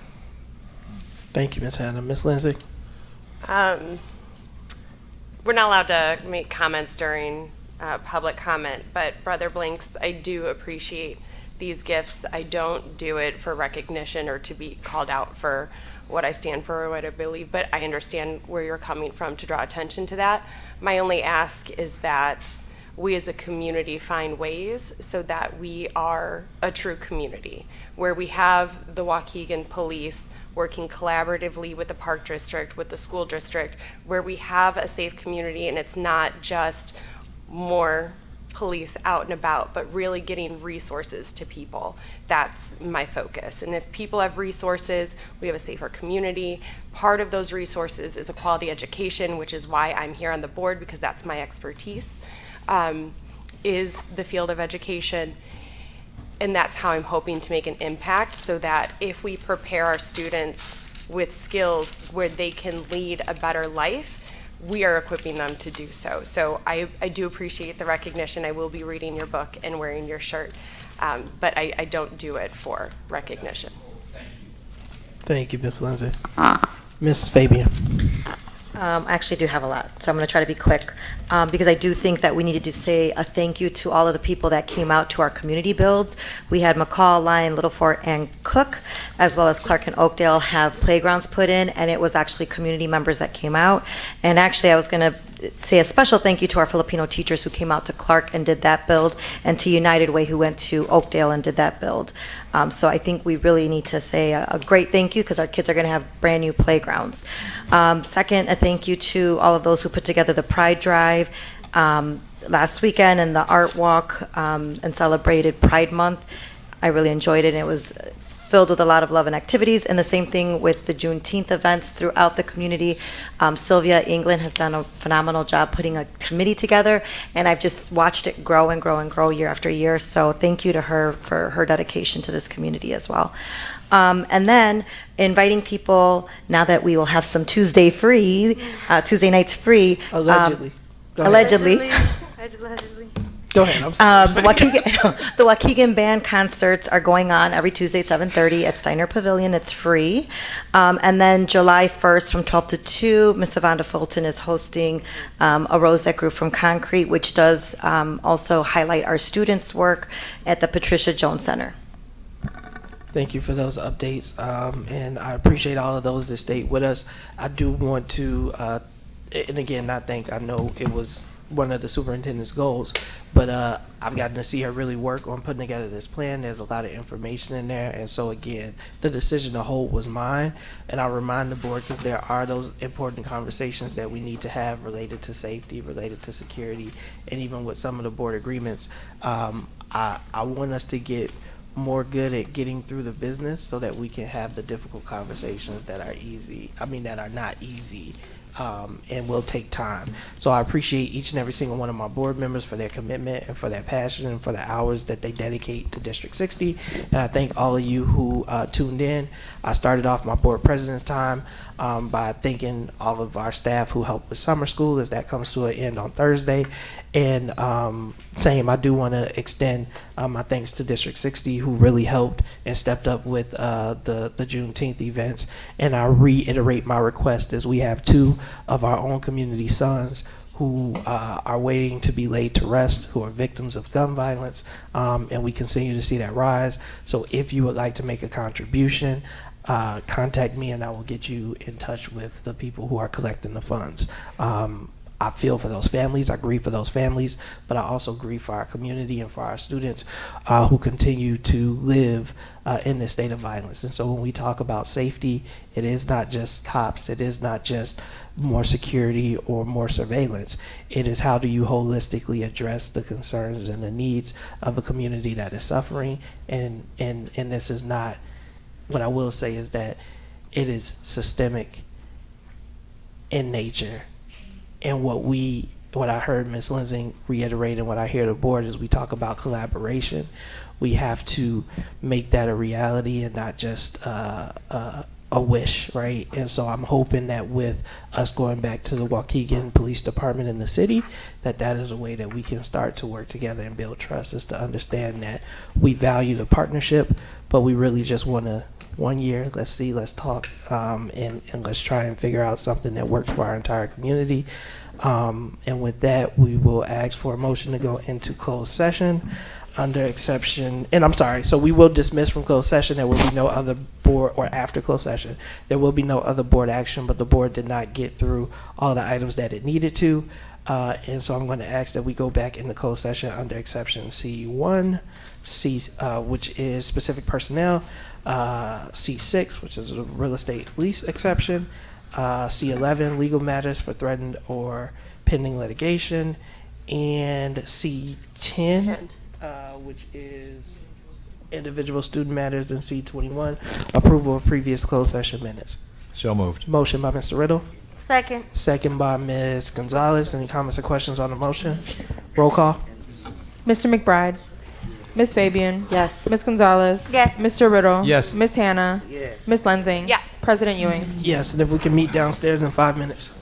Thank you, Ms. Hannah. Ms. Lindsay. We're not allowed to make comments during public comment, but Brother Blinks, I do appreciate these gifts. I don't do it for recognition or to be called out for what I stand for or what I believe, but I understand where you're coming from to draw attention to that. My only ask is that we as a community find ways so that we are a true community, where we have the Waukegan Police working collaboratively with the Park District, with the school district, where we have a safe community and it's not just more police out and about, but really getting resources to people. That's my focus. And if people have resources, we have a safer community. Part of those resources is a quality education, which is why I'm here on the board, because that's my expertise, is the field of education. And that's how I'm hoping to make an impact, so that if we prepare our students with skills where they can lead a better life, we are equipping them to do so. So I do appreciate the recognition. I will be reading your book and wearing your shirt, but I don't do it for recognition. Thank you, Ms. Lindsay. Ms. Fabian. I actually do have a lot, so I'm going to try to be quick, because I do think that we needed to say a thank you to all of the people that came out to our community builds. We had McCall, Lyon, Little Fort, and Cook, as well as Clark and Oakdale, have playgrounds put in, and it was actually community members that came out. And actually, I was going to say a special thank you to our Filipino teachers who came out to Clark and did that build, and to United Way, who went to Oakdale and did that build. So I think we really need to say a great thank you, because our kids are going to have brand new playgrounds. Second, a thank you to all of those who put together the Pride Drive last weekend and the Art Walk, and celebrated Pride Month. I really enjoyed it, and it was filled with a lot of love and activities. And the same thing with the Juneteenth events throughout the community. Sylvia England has done a phenomenal job putting a committee together, and I've just watched it grow and grow and grow year after year. So thank you to her for her dedication to this community as well. And then inviting people, now that we will have some Tuesday nights free. Allegedly. Allegedly. Go ahead. I'm sorry. The Waukegan Band concerts are going on every Tuesday at 7:30 at Steiner Pavilion. It's free. And then July 1st from 12 to 2, Ms. Savanda Fulton is hosting a Rose That Grew from Concrete, which does also highlight our students' work at the Patricia Jones Center. Thank you for those updates, and I appreciate all of those that stayed with us. I do want to, and again, I know it was one of the superintendent's goals. But I've gotten to see her really work on putting together this plan. There's a lot of information in there, and so again, the decision to hold was mine. And I'll remind the board, because there are those important conversations that we need to have related to safety, related to security, and even with some of the board agreements. I want us to get more good at getting through the business so that we can have the difficult conversations that are that are not easy, and will take time. So I appreciate each and every single one of my board members for their commitment and for their passion and for the hours that they dedicate to District 60. And I thank all of you who tuned in. I started off my board president's time by thanking all of our staff who helped with summer school, as that comes to an end on Thursday. And I do want to extend my thanks to District 60, who really helped and stepped up with the Juneteenth events. And I reiterate my request, as we have 2 of our own community sons who are waiting to be laid to rest, who are victims of gun violence, and we continue to see that rise. So if you would like to make a contribution, contact me and I will get you in touch with the people who are collecting the funds. I feel for those families, I grieve for those families, but I also grieve for our community and for our students who continue to live in this state of violence. And so when we talk about safety, it is not just cops, it is not just more security or more surveillance. It is, how do you holistically address the concerns and the needs of a community that is suffering? And this is not, what I will say is that it is systemic in nature. And what I heard Ms. Lensing reiterate, and what I hear the board, is we talk about collaboration. We have to make that a reality and not just a wish, right? And so I'm hoping that with us going back to the Waukegan Police Department in the city, that is a way that we can start to work together and build trust, is to understand that we value the partnership, but we really just want to, 1 year, let's talk, and let's try and figure out something that works for our entire community. And with that, we will ask for a motion to go into closed session under exception, and I'm sorry, so we will dismiss from closed session. There will be no other board, or after closed session, there will be no other board action, but the board did not get through all the items that it needed to. And so I'm going to ask that we go back into closed session under exception C1, which is specific personnel, C6, which is a real estate lease exception, C11, legal matters for threatened or pending litigation, and C10, which is individual student matters, and C21, approval of previous closed session minutes. So moved. Motion by Mr. Riddle. Second. Second by Ms. Gonzalez. Any comments or questions on the motion? Roll call. Mr. McBride. Ms. Fabian. Yes. Ms. Gonzalez. Yes. Mr. Riddle. Yes. Ms. Hannah. Yes. Ms. Lensing. Yes. President Ewing. Yes, and if we can meet downstairs in 5 minutes.